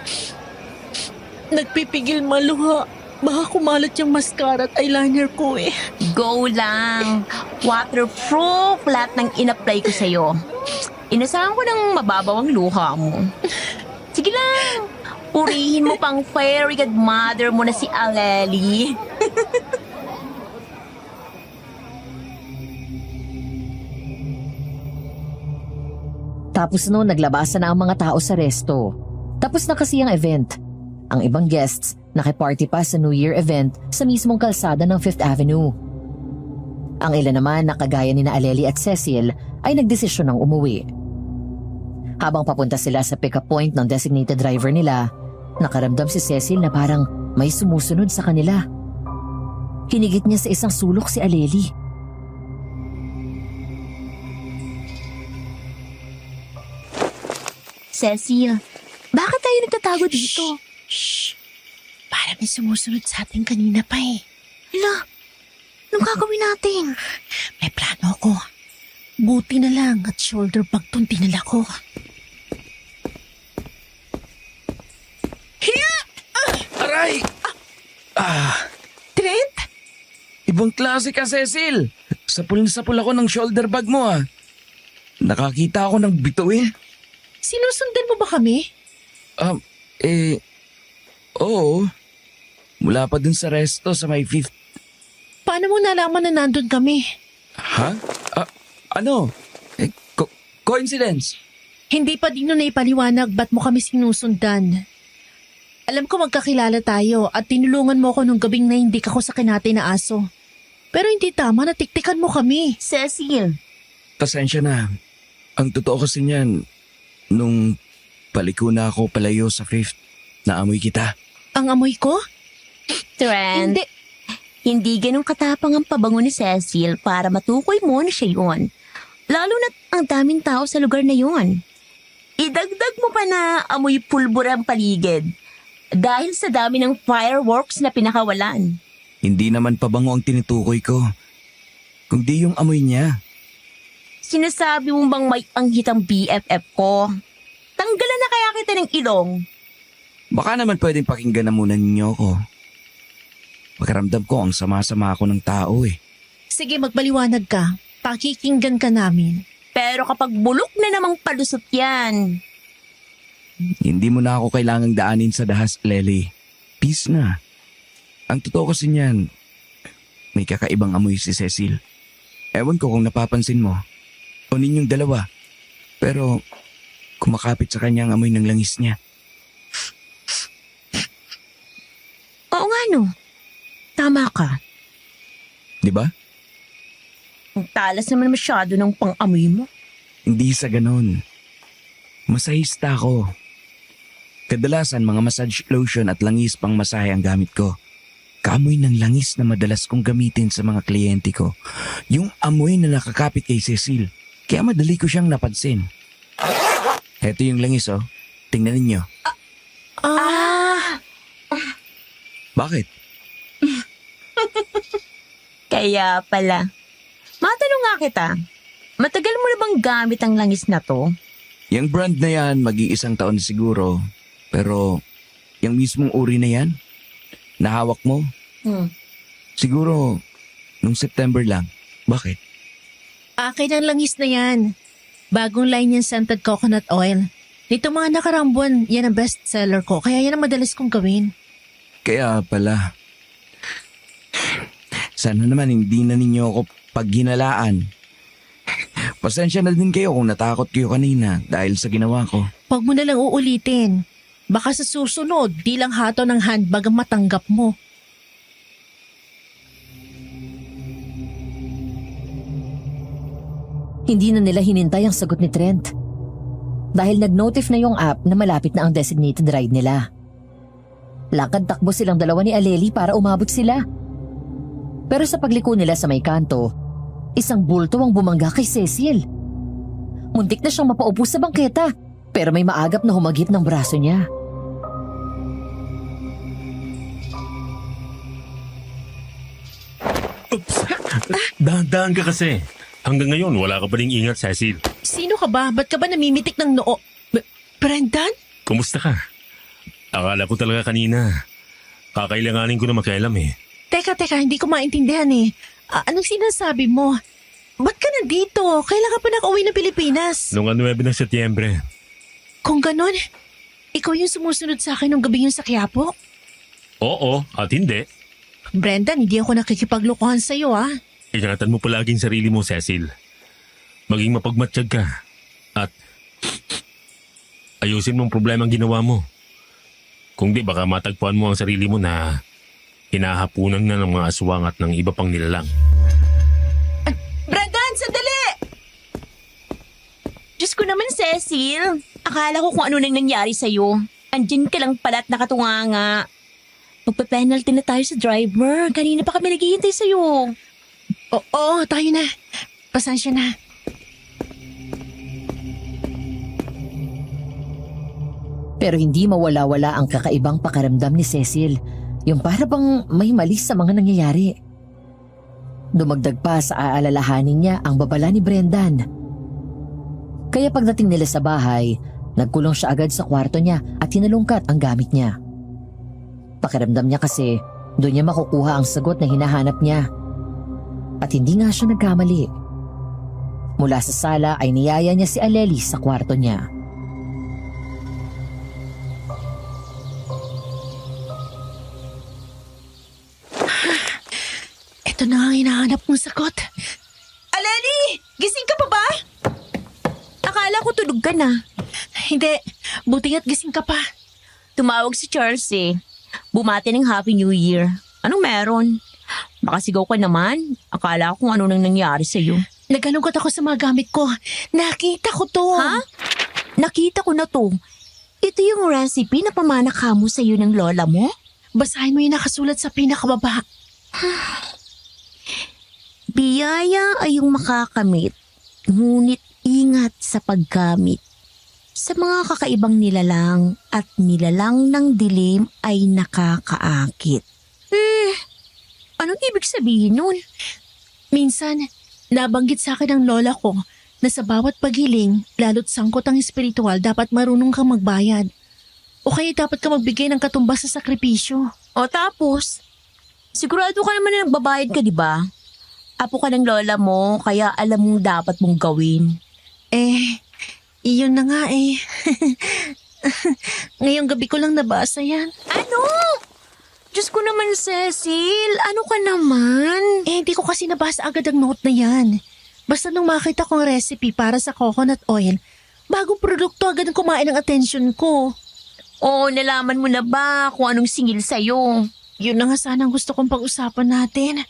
Nagpipigil maluha. Baka kumalat yung mascara at eyeliner ko eh. Go lang. Waterproof lahat ng in-apply ko sa'yo. Inasahan ko ng mababaw ang luha mo. Sige lang. Purihin mo pang fairy godmother mo na si Aleli. Tapos noon naglabasan na ang mga tao sa resto. Tapos na kasi ang event. Ang ibang guests nakiparty pa sa New Year event sa mismong kalsada ng 5th Avenue. Ang ilan naman na kagaya ni na Aleli at Cecil ay nagdesisyon ng umuwi. Habang papunta sila sa pick-up point ng designated driver nila, nakaramdam si Cecil na parang may sumusunod sa kanila. Hinigit niya sa isang sulok si Aleli. Cecil, bakit tayo nagtatago dito? Shh! Para may sumusunod sa atin kanina pa eh. Hala, anong gagawin natin? May plano ko. Buti na lang at shoulder bag tong dinala ko. Aray! Trent? Ibang klase ka, Cecil. Sapul na sapul ako ng shoulder bag mo ah. Nakakita ako ng bituin. Sinusundan mo ba kami? Oo. Mula pa dun sa resto sa may 5th. Paano mo nalaman na nandun kami? Ha? Ano? Coincidence? Hindi pa din na ipaliwanag ba't mo kami sinusundan. Alam ko magkakilala tayo at tinulungan mo ako nung gabing nahindik ako sa kinatay na aso. Pero hindi tama na tiktikan mo kami. Cecil, Pasensya na. Ang totoo kasi niyan, nung paliko na ako palayo sa 5th, naamoy kita. Ang amoy ko? Trent, hindi ganun katapang ang pabango ni Cecil para matukoy mo na siya yun. Lalo na't ang daming tao sa lugar na yun. Idagdag mo pa na amoy pulbura ang paligid dahil sa dami ng fireworks na pinakawalan. Hindi naman pabango ang tinutukoy ko, kundi yung amoy niya. Sinasabi mo bang may anghitang BFF ko? Tanggalan na kaya kita ng ilong. Baka naman pwedeng pakinggan na muna ninyo ako. Pakiramdam ko ang sama-sama ako ng tao eh. Sige, magbaliwanag ka. Pakikinggan ka namin. Pero kapag bulok na namang palusot yan, Hindi mo na ako kailangang daanin sa dahas, Lely. peace na. Ang totoo kasi niyan, may kakaibang amoy si Cecil. Ewan ko kung napapansin mo. O ninyong dalawa. Pero kumakapit sa kanya ang amoy ng langis niya. Oo nga no. Tama ka. Di ba? Ang talas naman masyado ng pang-amoy mo. Hindi sa ganon. Masahista ako. Kadalasan mga massage lotion at langis pang masahe ang gamit ko. Kaamoy ng langis na madalas kong gamitin sa mga kliyente ko. Yung amoy na nakakapit kay Cecil. Kaya madali ko siyang napansin. Heto yung langis oh. Tingnan ninyo. Bakit? Kaya pala. Matanong nga kita. Matagal mo na bang gamit ang langis na to? Yung brand na yan, mag-iisang taon siguro. Pero, yung mismong uri na yan, nahawak mo, siguro, nung September lang. Bakit? Akin ang langis na yan. Bagong line yung scented coconut oil. Nito mga nakarang buwan, yan ang best seller ko. Kaya yan ang madalas kong gawin. Kaya pala. Sana naman hindi na ninyo ako paghinalaan. Pasensya na din kayo kung natakot kayo kanina dahil sa ginawa ko. Huwag mo na lang uulitin. Baka sa susunod, di lang hato ng handbag ang matanggap mo. Hindi na nila hinintay ang sagot ni Trent. Dahil nag-notif na yung app na malapit na ang designated ride nila. Lakad-takbo silang dalawa ni Aleli para umabot sila. Pero sa pagliko nila sa may kanto, isang bulto ang bumangga kay Cecil. Muntik na siyang mapaupo sa bangketa, pero may maagap na humagip ng braso niya. Oops! Dahan-dahan ka kasi. Hanggang ngayon, wala ka pa rin ingat, Cecil. Sino ka ba? Ba't ka ba namimitik ng noo? Brendan? Kumusta ka? Akala ko talaga kanina. Kakailanganin ko na makialam eh. Teka, hindi ko maintindihan eh. Anong sinasabi mo? Ba't ka nandito? Kailan ka pa nakauwi ng Pilipinas? Noong 9 ng Setyembre. Kung ganon, ikaw yung sumusunod sa akin nung gabi yung sa Quiapo? Oo, at hindi. Brendan, hindi ako nakikipaglokohan sa'yo ah. Ingatan mo palaging sarili mo, Cecil. Maging mapagmatsyag ka. At ayusin mo ang problema ang ginawa mo. Kung di, baka matagpuan mo ang sarili mo na hinahapunan na ng mga aswang at ng iba pang nilalang. Brendan, sandali! Diyos ko naman, Cecil. Akala ko kung ano nang nangyari sa'yo. Andyan ka lang pala at nakatunganga. Magpa-penalty na tayo sa driver. Kanina pa kami naghihintay sa'yo. Oo, tayo na. Pasensya na. Pero hindi mawala-wala ang kakaibang pakiramdam ni Cecil. Yung para bang may mali sa mga nangyayari. Dumagdag pa sa aalalahanin niya ang babala ni Brendan. Kaya pagdating nila sa bahay, nagkulong siya agad sa kwarto niya at hinalungkat ang gamit niya. Pakiramdam niya kasi doon niya makukuha ang sagot na hinahanap niya. At hindi nga siya nagkamali. Mula sa sala ay niyaya niya si Aleli sa kwarto niya. Ito na ang hinahanap mong sagot. Aleni! Gising ka pa ba? Akala ko tulog ka na. Hindi, buti nga't gising ka pa. Tumawag si Charles eh. Bumati ng Happy New Year. Anong meron? Makasigaw ka naman. Akala ko kung ano nang nangyari sa'yo. Nagalungkot ako sa mga gamit ko. Nakita ko to. Ha? Nakita ko na to. Ito yung recipe na pamana ka mo sa'yo ng lola mo? Basahin mo yung nakasulat sa pinakababa. Biyaya ay yung makakamit, ngunit ingat sa paggamit. Sa mga kakaibang nilalang at nilalang ng dilim ay nakakaakit. Anong ibig sabihin nun? Minsan, nabanggit sa akin ng lola ko na sa bawat paghiling, lalo't sangkot ang espiritual, dapat marunong kang magbayad. O kaya dapat ka magbigay ng katumbas sa sakripisyo. O tapos, sigurado ka naman na nagbabayad ka, di ba? Apo ka ng lola mo, kaya alam mong dapat mong gawin. Iyon na nga eh. Ngayong gabi ko lang nabasa yan. Ano? Diyos ko naman, Cecil. Ano ka naman? Hindi ko kasi nabasa agad ang note na yan. Basta nung makita kong recipe para sa coconut oil, bagong produkto agad ang kumain ng atensyon ko. Oo, nalaman mo na ba kung anong singil sa'yo? Yun na nga sana ang gusto kong pag-usapan natin.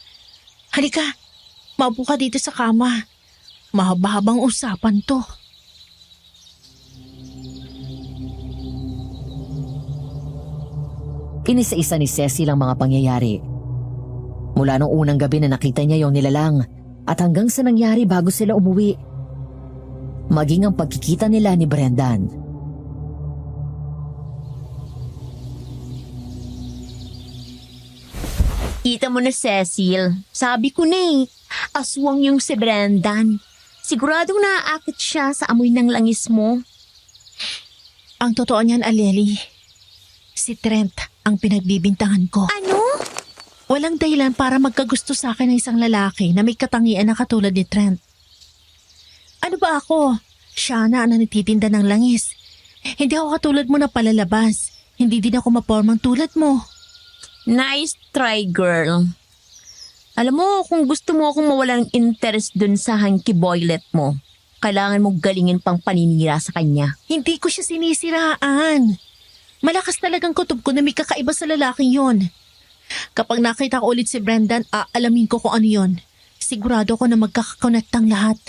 Halika, maupo ka dito sa kama. Mahaba-habang usapan to. Inisa-isa ni Cecil ang mga pangyayari. Mula nung unang gabi na nakita niya yung nilalang at hanggang sa nangyari bago sila umuwi. Maging ang pagkikita nila ni Brendan. Kita mo na, Cecil. Sabi ko na aswang yung si Brendan. Siguradong naaakit siya sa amoy ng langis mo. Ang totoo niyan, Aleli, si Trent ang pinagbibintangan ko. Ano? Walang dahilan para magkagusto sa akin ng isang lalaki na may katangian na katulad ni Trent. Ano ba ako? Siya na ang nagtitinda ng langis. Hindi ako katulad mo na palalabas. Hindi din ako mapormang tulad mo. Nice try, girl. Alam mo, kung gusto mo akong mawala ng interest dun sa hanky boylet mo, kailangan mo galingin pang paninira sa kanya. Hindi ko siya sinisiraan. Malakas talagang kutob ko na may kakaiba sa lalaking yon. Kapag nakita ko ulit si Brendan, aalamin ko kung ano yon. Sigurado ko na magkakakonektang lahat.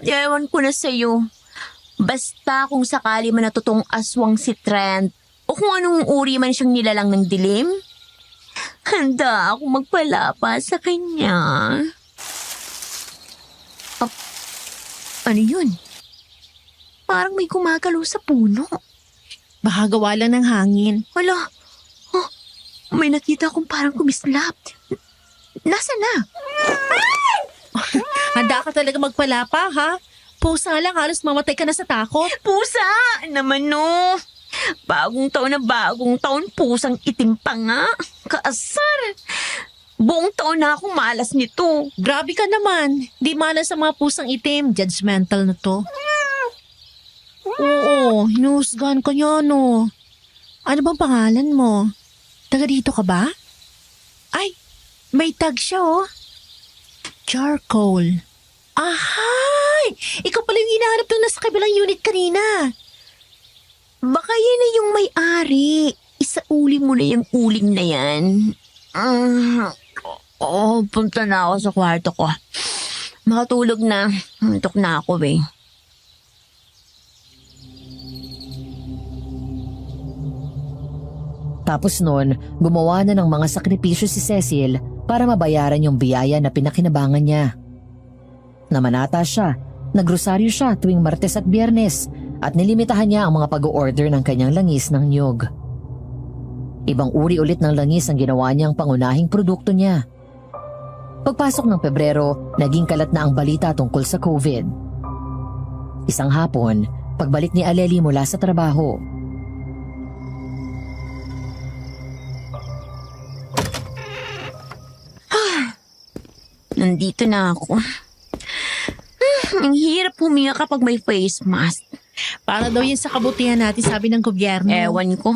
Ewan ko na sa'yo. Basta kung sakali man natutong aswang si Trent o kung anong uri man siyang nilalang ng dilim, handa ako magpalapa sa kanya. Ano yun? Parang may gumagalaw sa puno. Baka gawa lang ng hangin. Wala. Oh, may nakita akong parang kumislap. Nasaan na? Handa ka talaga magpalapa, ha? Pusa lang, halos mamatay ka na sa takot. Pusa! Naman no. Bagong taon, pusang itim pa nga. Kaasar. Buong taon na akong malas nito. Grabe ka naman. Di malas sa mga pusang itim. Judgmental na to. Oo, hinusgahan ka niya, no. Ano bang pangalan mo? Taga dito ka ba? Ay, may tag siya, oh. Charcoal. Ahay! Ikaw pala yung hinahanap nung nasa kabilang unit kanina. Baka yan na yung may-ari. Isauli mo na yung uling na yan. Punta na ako sa kwarto ko. Makatulog na. Antok na ako eh. Tapos noon, gumawa na ng mga sakripisyo si Cecil para mabayaran yung biyaya na pinakinabangan niya. Namanata siya, nagrosaryo siya tuwing Martes at Biyernes at nilimitahan niya ang mga pag-order ng kanyang langis ng niyog. Ibang uri ulit ng langis ang ginawa niyang pangunahing produkto niya. Pagpasok ng Pebrero, naging kalat na ang balita tungkol sa COVID. Isang hapon, pagbalik ni Aleli mula sa trabaho, Nandito na ako. Ang hirap huminga kapag may face mask. Para daw yun sa kabutihan natin, sabi ng gobyerno. Ewan ko.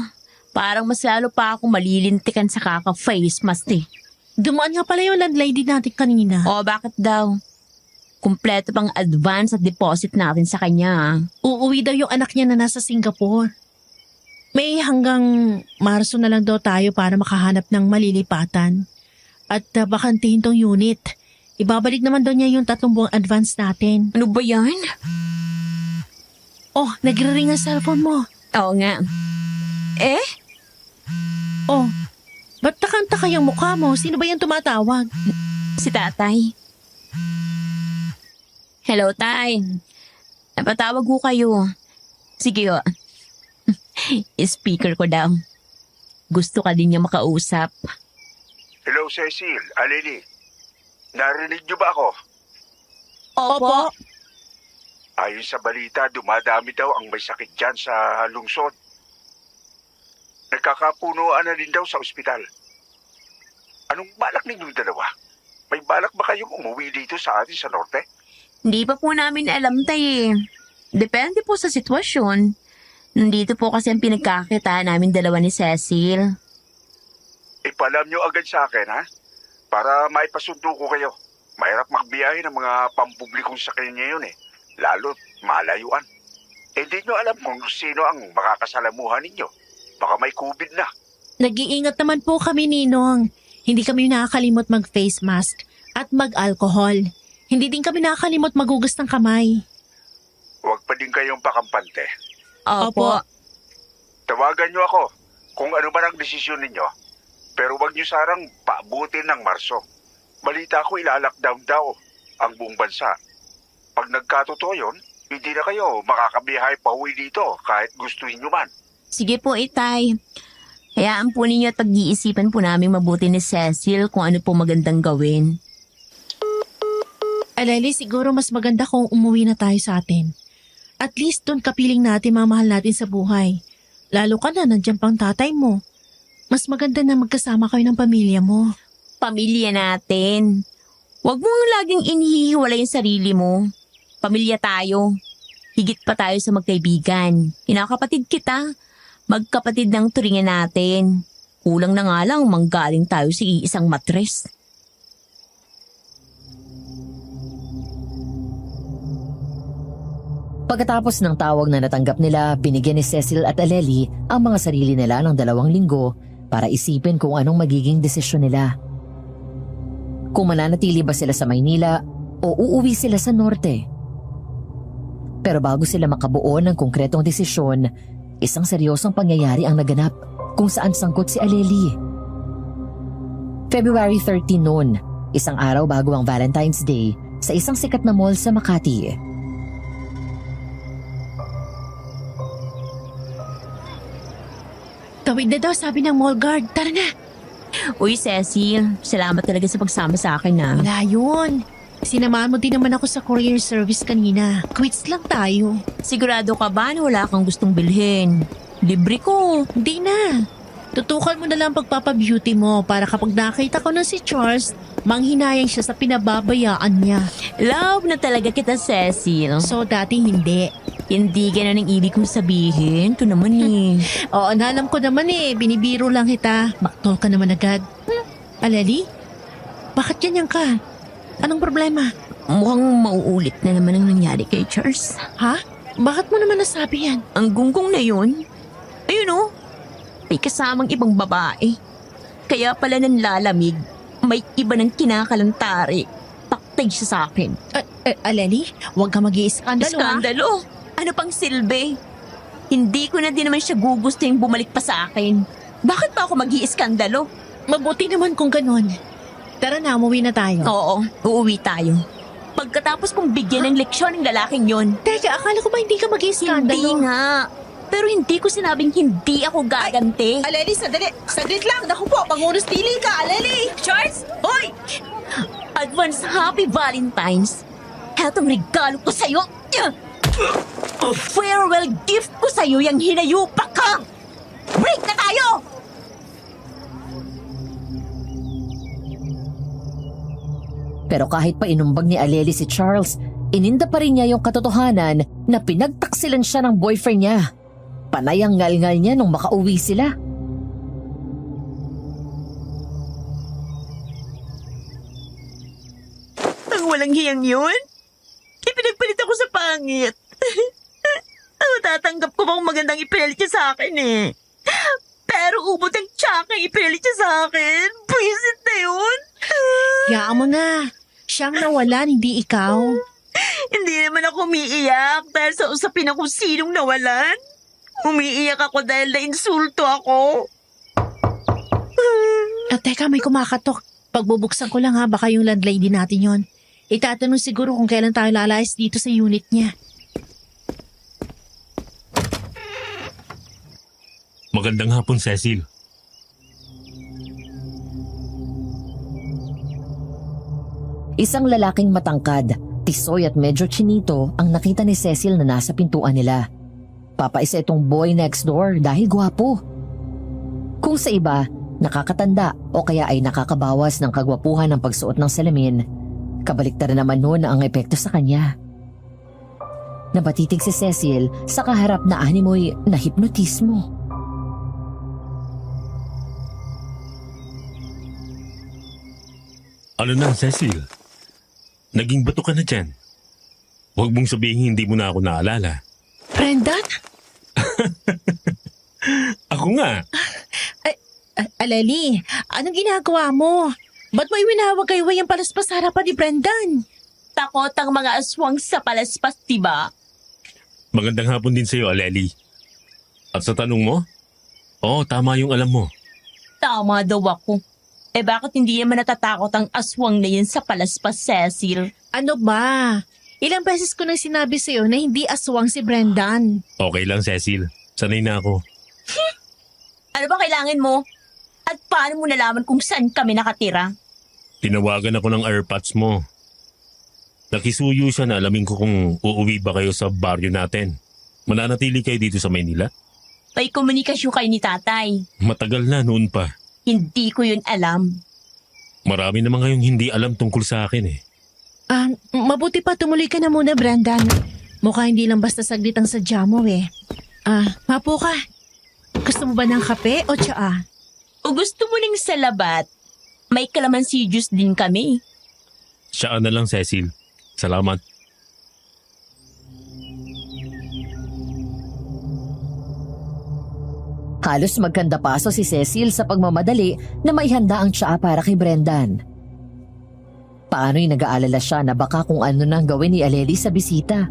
Parang mas lalo pa ako malilintikan sa kaka-face mask eh. Dumaan nga pala yung landlady natin kanina. O bakit daw? Kumpleto pang advance at deposit natin sa kanya. Uuwi daw yung anak niya na nasa Singapore. May hanggang Marso na lang daw tayo para makahanap ng malilipatan. At bakantihin tong unit. Ibabalik naman daw niya yung 3 buwang advance natin. Ano ba yan? Oh, nagre-ring ang cellphone mo. Oo nga. Eh? Oh, ba't takang-taka yung mukha mo? Sino ba yung tumatawag? Si tatay. Hello, tay. Napatawag ko kayo. Sige o. Speaker ko daw. Gusto ka din niya makausap. Hello, Cecil. Aleli. Narinig niyo ba ako? Opo. Ayon sa balita, dumadami daw ang may sakit dyan sa lungsod. Nagkakapunuan na din daw sa ospital. Anong balak ninyong dalawa? May balak ba kayong umuwi dito sa atin sa norte? Hindi pa po namin alam, tay. Depende po sa sitwasyon. Nandito po kasi ang pinagkakita namin dalawa ni Cecil. Ipalam nyo agad sa akin, ha? Para maipasundo ko kayo. Mahirap magbiyahe ng mga pampublikong sakyan ngayon eh. Lalo't malayuan. Hindi nyo alam kung sino ang makakasalamuhan ninyo. Baka may COVID na. Nag-iingat naman po kami, Ninong. Hindi kami nakakalimot mag-face mask at mag-alcohol. Hindi din kami nakakalimot magugas ng kamay. Huwag pa din kayong pakampante. Opo. Tawagan nyo ako kung ano man ang desisyon ninyo. Pero huwag nyo sarang paabutin ng Marso. Balita ko ilalakdown daw ang buong bansa. Pag nagkatotoo yun, hindi na kayo makakabiyahe pa uwi dito kahit gustuhin nyo man. Sige po, Itay. Hayaan po ninyo at pag-iisipan po namin mabuti ni Cecil kung ano po magandang gawin. Aleli, siguro mas maganda kung umuwi na tayo sa atin. At least doon kapiling natin mga mahal natin sa buhay. Lalo ka na, nandiyan pang tatay mo. Mas maganda na magkasama kayo ng pamilya mo. Pamilya natin. Huwag mong laging inihiwalay yung sarili mo. Pamilya tayo. Higit pa tayo sa magkaibigan. Kinakapatid kita. Magkapatid ng turingan natin. Kulang na nga lang manggaling tayo sa iisang matres. Pagkatapos ng tawag na natanggap nila, binigyan ni Cecil at Aleli ang mga sarili nila ng 2 linggo para isipin kung anong magiging desisyon nila. Kung mananatili ba sila sa Maynila o uuwi sila sa Norte. Pero bago sila makabuo ng konkretong desisyon, isang seryosong pangyayari ang naganap kung saan sangkot si Aleli. February 13 noon, isang araw bago ang Valentine's Day, sa isang sikat na mall sa Makati. Tawid na daw, sabi ng mall guard. Tara na. Uy, Cecil. Salamat talaga sa pagsama sa akin na. Wala yun. Sinamahan mo din naman ako sa courier service kanina. Quits lang tayo. Sigurado ka ba na wala kang gustong bilhin? Libre ko. Hindi na. Tutukan mo na lang pagpapabeauty mo para kapag nakita ko na si Charles, manghinayang siya sa pinababayaan niya. Love na talaga kita, Cecil. So dati hindi. Hindi ganun ang ibig kong sabihin. Ito naman eh. Oo, alam ko naman eh. Binibiro lang kita. Baktol ka naman agad. Aleli? Bakit ganyan ka? Anong problema? Mukhang mauulit na naman ang nangyari kay Charles. Ha? Bakit mo naman nasabi yan? Ang gunggong na yun, ayun oh, may kasamang ibang babae. Kaya pala nanlalamig, may iba ng kinakalantari. Paktay siya sa akin. Aleli, huwag ka mag-iiskandalo ha? Iskandalo? Ano pang silbi? Hindi ko na din naman siya gugustuhin bumalik pa sa akin. Bakit pa ako mag-iiskandalo? Mabuti naman kung ganun. Tara na, umuwi na tayo. Oo, uuwi tayo. Pagkatapos kong bigyan ng leksyon ng lalaking yon. Teka, akala ko ba hindi ka mag-iiskandalo? Hindi nga. Pero hindi ko sinabing hindi ako gaganti. Aleli, sandali. Saglit lang. Naku po, pangunos pili ka, Aleli. Charles! Hoy! Advance Happy Valentine's. Hetong regalo ko sa'yo. Farewell gift ko sa'yo yung hinayupak ka. Break na tayo! Pero kahit pa inumbag ni Aleli si Charles, ininda pa rin niya yung katotohanan na pinagtaksilan siya ng boyfriend niya. Panay ang ngal-ngal niya nung makauwi sila. Ang walang hiyang yun? Ipinagpalit ako sa pangit. Tatanggap ko bang magandang ipinalit niya sa akin eh. Pero ubot ang tsakang ipinalit niya sa akin. Buisit na yun. Hayaan mo na. Siyang nawalan, hindi ikaw. Hindi naman ako umiiyak dahil sa usapin ako sinong nawalan. Umiiyak ako dahil na-insulto ako. Teka, may kumakatok. Pagbubuksan ko lang ha, baka yung landlady natin yon. Itatanong siguro kung kailan tayo lalayas dito sa unit niya. Magandang hapon, Cecil. Isang lalaking matangkad, tisoy at medyo chinito ang nakita ni Cecil na nasa pintuan nila. Papaisa itong boy next door dahil gwapo. Kung sa iba, nakakatanda o kaya ay nakakabawas ng kagwapuhan ng pagsuot ng salamin, kabaliktaran naman noon ang epekto sa kanya. Napatitig si Cecil sa kaharap na animoy na hipnotismo. Ano na, Cecil? Naging bato ka na dyan. Huwag mong sabihin hindi mo na ako naalala. Brendan? Ako nga. Aleli, anong ginagawa mo? Ba't mo iwinawagayway ang palaspas sa harapan ni Brendan? Takot ang mga aswang sa palaspas, diba? Magandang hapon din sa'yo, Aleli. At sa tanong mo? Oo, tama yung alam mo. Tama daw ako. Eh bakit hindi naman natatakot ang aswang na yun sa palaspas, Cecil? Ano ba? Ilang beses ko nang sinabi sa'yo na hindi aswang si Brendan. Okay lang, Cecil. Sanay na ako. Ano ba kailangan mo? At paano mo nalaman kung saan kami nakatira? Tinawagan ako ng airpods mo. Nakisuyo siya na alamin ko kung uuwi ba kayo sa baryo natin. Mananatili kayo dito sa Maynila? May komunikasyon kayo ni tatay. Matagal na noon pa. Hindi ko yun alam. Marami naman kayong hindi alam tungkol sa akin eh. Mabuti pa tumuloy ka na muna, Brendan. Mukha hindi lang basta saglit ang sadya mo eh. Mapo ka. Gusto mo ba ng kape o tsaa? O gusto mo ning salabat? May kalamansi juice din kami. Siya na lang, Cecil. Salamat. Halos magkanda paso si Cecil sa pagmamadali na maihanda ang tsaa para kay Brendan. Paano'y nag-aalala siya na baka kung ano nang gawin ni Aleli sa bisita.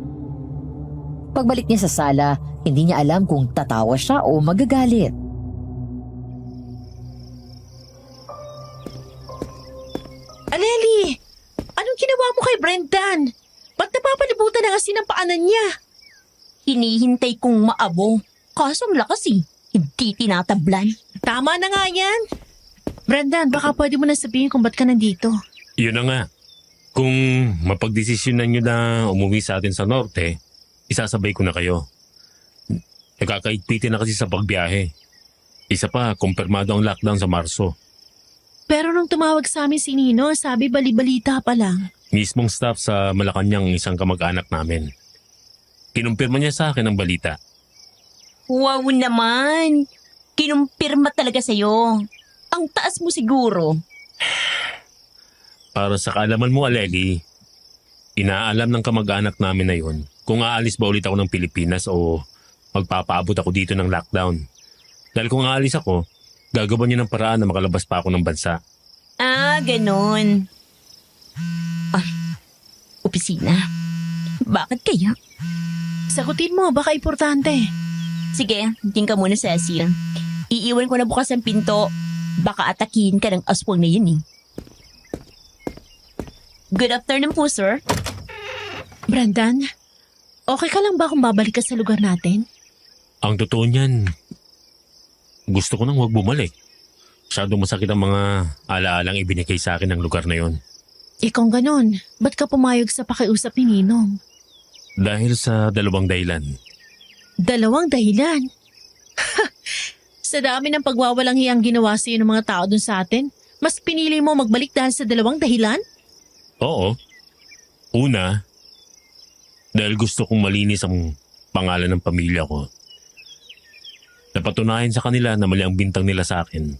Pagbalik niya sa sala, hindi niya alam kung tatawa siya o magagalit. Aleli! Anong ginawa mo kay Brendan? Ba't napapalibutan ng asin ang paanan niya? Hinihintay kong maabo. Kaso ang lakas eh. Hindi tinatablan. Tama na nga yan. Brendan, baka pwede mo na sabihin kung ba't ka nandito. Yun na nga. Kung mapagdesisyonan nyo na umuwi sa atin sa norte, isasabay ko na kayo. Nagkakaigpitin na kasi sa pagbiyahe. Isa pa, kumpirmado ang lockdown sa Marso. Pero nung tumawag sa amin si Nino, sabi bali-balita pa lang. Mismong staff sa Malacanang isang kamag-anak namin. Kinumpirma niya sa akin ang balita. Wow naman. Kinumpirma talaga sa'yo. Ang taas mo siguro. Para sa kaalaman mo, Aleli, inaalam ng kamag-anak namin na yun kung aalis ba ulit ako ng Pilipinas o magpapaabot ako dito ng lockdown. Dahil kung aalis ako, gagawa niya ng paraan na makalabas pa ako ng bansa. Ganon. Opisina. Bakit kaya? Sagutin mo, baka importante. Sige, tingin ka muna, Cecil. Iiwan ko na bukas ang pinto. Baka atakihin ka ng aswang na yun eh. Good afternoon po, sir. Brendan, okay ka lang ba kung babalik ka sa lugar natin? Ang totoo niyan, gusto ko nang huwag bumalik. Masyadong masakit ang mga alaalang ibinigay sa akin ng lugar na yon. Kung ganon, ba't ka pumayag sa pakiusap ni Ninong? Dahil sa dalawang dahilan. Dalawang dahilan? Sa dami ng pagwawalang hiyang ginawa sa'yo ng mga tao dun sa atin, mas pinili mo magbalik dahil sa dalawang dahilan? Oo. Una, dahil gusto kong malinis ang pangalan ng pamilya ko. Napatunayan sa kanila na mali ang bintang nila sa akin.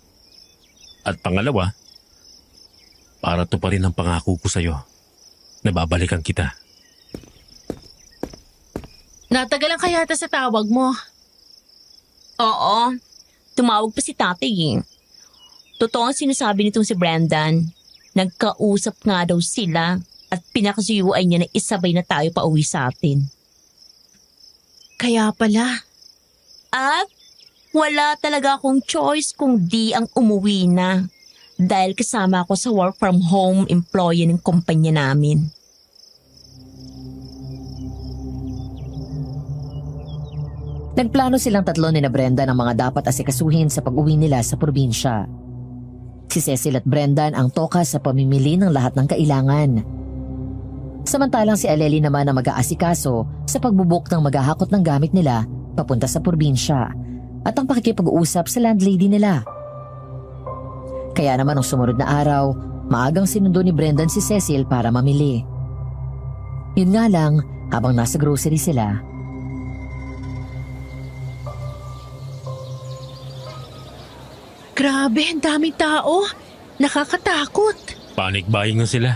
At pangalawa, para tuparin ang pangako ko sa'yo na babalikan kita. Natagalan ka yata sa tawag mo. Oo. Tumawag pa si tatay eh. Totoo ang sinasabi nitong si Brendan. Nagkausap nga daw sila at pinakasuyuan niya na isabay na tayo pa uwi sa atin. Kaya pala. At wala talaga akong choice kung di ang umuwi na. Dahil kasama ako sa work from home employee ng kumpanya namin. Nagplano silang tatlo ni na Brenda ng mga dapat asikasuhin sa pag-uwi nila sa probinsya. Si Cecil at Brendan ang toka sa pamimili ng lahat ng kailangan. Samantalang si Aleli naman ang mag-aasikaso sa pagbubuk ng maghahakot ng gamit nila papunta sa probinsya at ang pakikipag-uusap sa landlady nila. Kaya naman nung sumunod na araw, maagang sinundo ni Brendan si Cecil para mamili. Yun nga lang, habang nasa grocery sila, Grabe, ang daming tao. Nakakatakot. Panic buying na sila.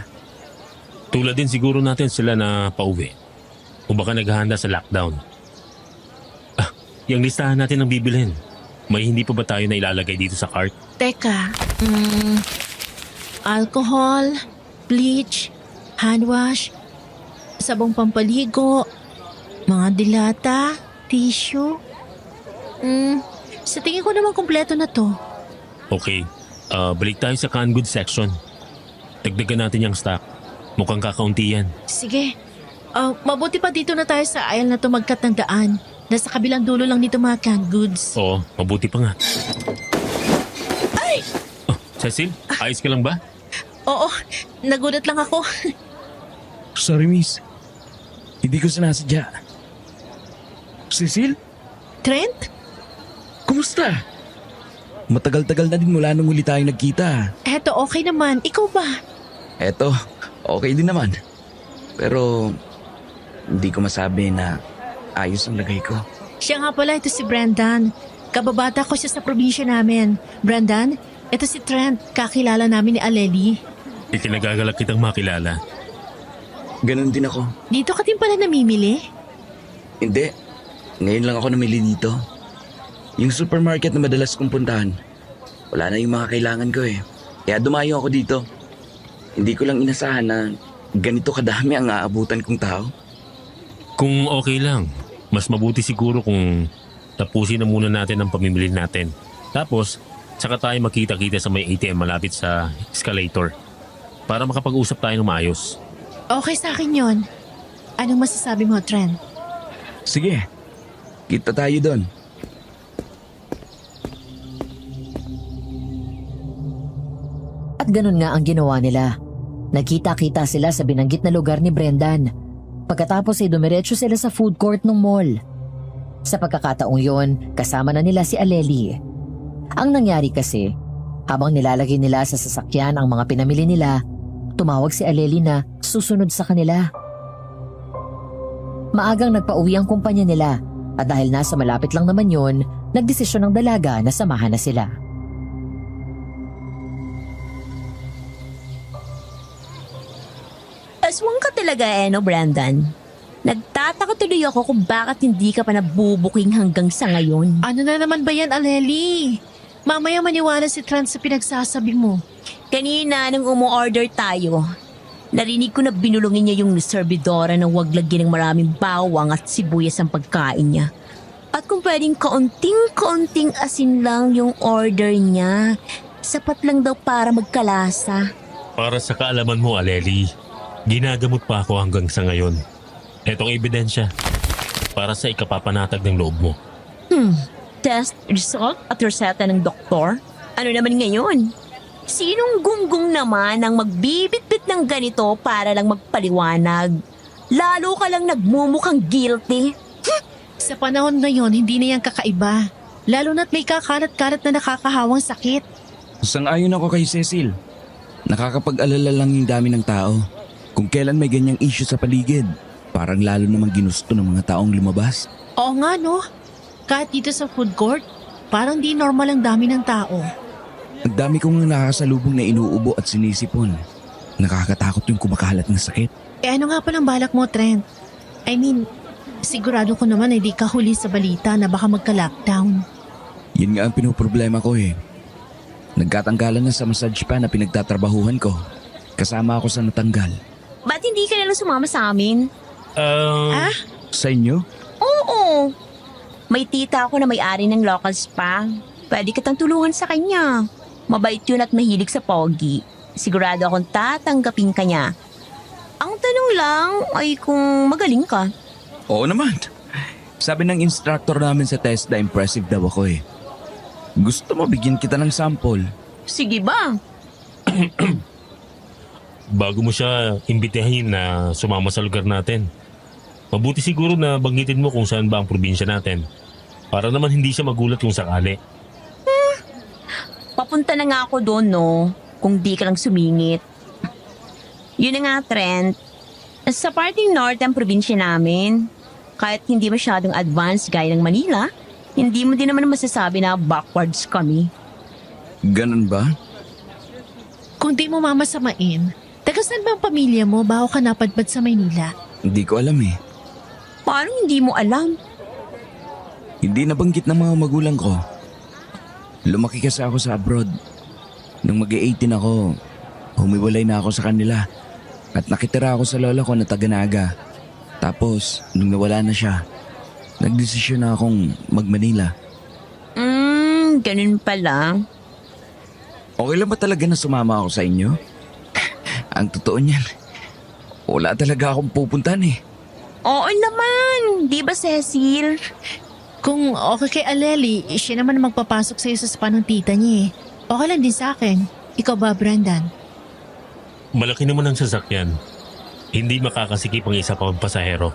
Tulad din siguro natin sila na pauwi. O baka naghahanda sa lockdown. Yung listahan natin ng bibilhin. May hindi pa ba tayo na ilalagay dito sa cart? Teka, alcohol, bleach, hand wash, sabong pampaligo, mga dilata, tissue. Sa tingin ko naman kumpleto na to. Okay, balik tayo sa canned goods section. Dagdagan natin yung stock. Mukhang kakaunti yan. Sige. Mabuti pa dito na tayo sa aisle na tumagkat ng daan. Nasa kabilang dulo lang nito mga canned goods. Oo, mabuti pa nga. Ay! Oh, Cecil, ayos ka lang ba? Oo, nagulat lang ako. Sorry, miss. Hindi ko sinasadya. Cecil, Trent? kumusta? Matagal-tagal na din mula nung huli tayo nagkita. Eto, okay naman. Ikaw ba? Eto, okay din naman. Pero, hindi ko masabi na ayos ang lagay ko. Siya nga pala, ito si Brendan. Kababata ko siya sa probinsya namin. Brendan, ito si Trent. Kakilala namin ni Aleli. Ikinagagalak kitang makilala. Ganon din ako. Dito ka din pala namimili? Hindi. Ngayon lang ako namili dito. Yung supermarket na madalas kong puntahan. Wala na yung mga kailangan ko eh. Kaya dumayo ako dito. Hindi ko lang inasahan na ganito kadami ang aabutan kong tao. Kung okay lang, mas mabuti siguro kung tapusin na muna natin ang pamimili natin. Tapos, saka tayo makita-kita sa may ATM malapit sa escalator para makapag-usap tayo ng maayos. Okay sa akin yon. Anong masasabi mo, Trent? Sige, kita tayo doon. At ganun nga ang ginawa nila. Nagkita-kita sila sa binanggit na lugar ni Brendan. Pagkatapos ay dumiretso sila sa food court ng mall. Sa pagkakataong yon, kasama na nila si Aleli. Ang nangyari kasi, habang nilalagay nila sa sasakyan ang mga pinamili nila, tumawag si Aleli na susunod sa kanila. Maagang nagpauwi ang kumpanya nila at dahil nasa malapit lang naman yon, nagdesisyon ng dalaga na samahan na sila. Aswang ka talaga no, Brandon? Nagtataka tuloy ako kung bakit hindi ka pa nabubuking hanggang sa ngayon. Ano na naman ba yan, Aleli? Mamaya maniwala si Trent sa pinagsasabi mo. Kanina nung umu-order tayo, narinig ko na binulungin niya yung servidora na huwag lagyan ng maraming bawang at sibuyas ang pagkain niya. At kung pwedeng kaunting-kaunting asin lang yung order niya, sapat lang daw para magkalasa. Para sa kaalaman mo, Aleli, ginagamot pa ako hanggang sa ngayon. Etong ebidensya para sa ikapapanatag ng loob mo. Test result at reseta ng doktor? Ano naman ngayon? Sinong gunggong naman ang magbibitbit ng ganito para lang magpaliwanag? Lalo ka lang nagmumukhang guilty. Sa panahon ngayon, hindi na yan kakaiba. Lalo na't may kakalat-kalat na nakakahawang sakit. Sang-ayon ako kay Cecil. Nakakapag-alala lang yung dami ng tao. Kung kailan may ganyang issue sa paligid, parang lalo namang ginusto ng mga taong lumabas. Oo nga, no? Kahit dito sa food court, parang di normal ang dami ng tao. Ang dami kong nakakasalubong na inuubo at sinisipon. Nakakatakot yung kumakalat ng sakit. Ano nga palang balak mo, Trent? I mean, sigurado ko naman na hindi ka huli sa balita na baka magka-lockdown. Yun nga ang pinoproblema ko eh. Nagkatanggalan na sa massage pa na pinagtatrabahuhan ko. Kasama ako sa natanggal. Ba't hindi ka nalang sumama sa amin? Sa inyo? Oo. May tita ako na may-ari ng local spa. Pwede kitang tulungan sa kanya. Mabait yun at mahilig sa pogi. Sigurado akong tatanggapin ka niya. Ang tanong lang ay kung magaling ka. Oo naman. Sabi ng instructor namin sa test na impressive daw ako eh. Gusto mo bigyan kita ng sample? Sige ba? Bago mo siya imbitahin na sumama sa lugar natin, mabuti siguro na banggitin mo kung saan ba ang probinsya natin. Para naman hindi siya magulat kung sakali. Papunta na nga ako doon, no? Kung di ka lang sumingit. Yun na nga, Trent. Sa parting north ang probinsya namin. Kahit hindi masyadong advanced gaya ng Manila, hindi mo din naman masasabi na backwards kami. Ganun ba? Kung di mo mamasamain, taga saan ba ang pamilya mo bago ka napadpad sa Maynila? Hindi ko alam eh. Paano hindi mo alam? Hindi nabanggit ng mga magulang ko. Lumaki kasi ako sa abroad. Nung mag-18 ako, humiwalay na ako sa kanila. At nakitira ako sa lola ko na taga Naga. Tapos, nung nawala na siya, nagdesisyon na akong mag-Manila. Ganun pala. Okay lang ba talaga na sumama ako sa inyo? Ang totoo niyan, wala talaga akong pupuntahan eh. Oo naman. Di ba, Cecil? Kung okay kay Aleli, siya naman ang magpapasok sa'yo sa spa ng tita niya eh. Okay lang din sa akin. Ikaw ba, Brendan? Malaki naman ang sasakyan. Hindi makakasikip ang isa pang pasahero.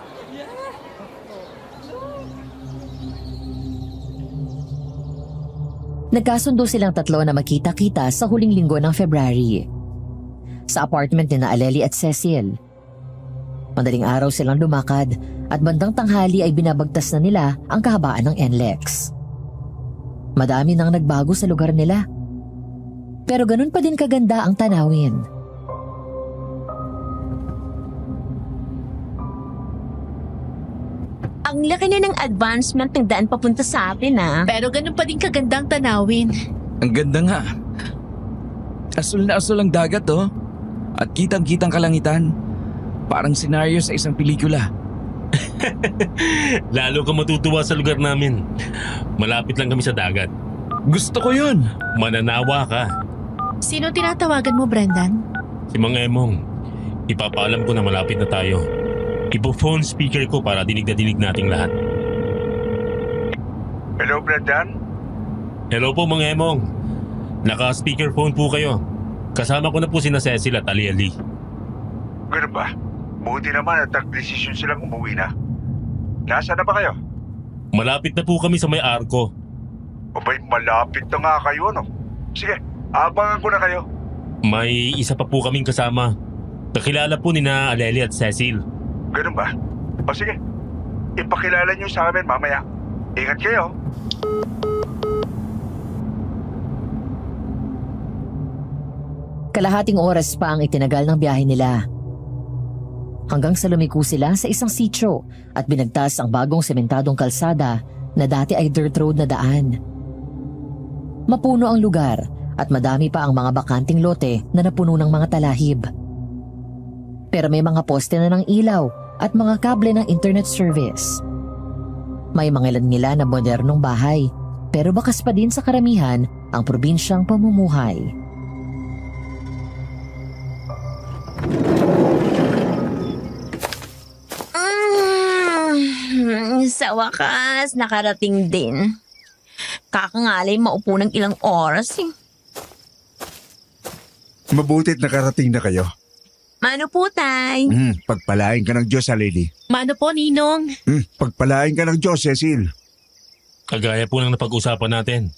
Nagkasundo silang tatlo na magkita-kita sa huling linggo ng February. Sa apartment ni na Aleli at Cecil. Madaling araw silang lumakad at bandang tanghali ay binabagtas na nila ang kahabaan ng NLEX. Madami nang nagbago sa lugar nila. Pero ganun pa din kaganda ang tanawin. Ang laki na ng advancement ng daan papunta sa atin, ah. Pero ganun pa din kagandang tanawin. Ang ganda nga. Asul na asul ang dagat oh. At kitang-kitang kalangitan. Parang senaryo sa isang pelikula. Lalo ka matutuwa sa lugar namin. Malapit lang kami sa dagat. Gusto ko yun. Mananawa ka. Sino tinatawagan mo, Brendan? Si Mang Emong. Ipapaalam ko na malapit na tayo. Ipo-phone speaker ko para dinig na dinig nating lahat. Hello, Brendan? Hello po, Mang Emong. Naka-speakerphone po kayo. Kasama ko na po sina Cecil at Ali. Ganun ba? Buti naman at nag-desisyon silang umuwi na. Nasaan na ba kayo? Malapit na po kami sa may arko. Abay, malapit na nga kayo, no? Sige, abangan ko na kayo. May isa pa po kaming kasama. Kakilala po ni na Aleli at Cecil. Ganun ba? O sige, ipakilala niyo sa amin mamaya. Ingat kayo. Kalahating oras pa ang itinagal ng biyahe nila. Hanggang sa lumiko sila sa isang sitio at binagtas ang bagong sementadong kalsada na dati ay dirt road na daan. Mapuno ang lugar at madami pa ang mga bakanting lote na napuno ng mga talahib. Pero may mga poste na ng ilaw at mga kable ng internet service. May mga ilan-ngila na modernong bahay, pero bakas pa din sa karamihan ang probinsyang pamumuhay. Sa wakas, nakarating din. Kakangalay maupo ng ilang oras eh. Mabutit nakarating na kayo. Mano po, tay? Pagpalain ka ng Diyos, Aleli. Mano po, Ninong? Pagpalain ka ng Diyos, Cecil. Kagaya po ng napag-usapan natin.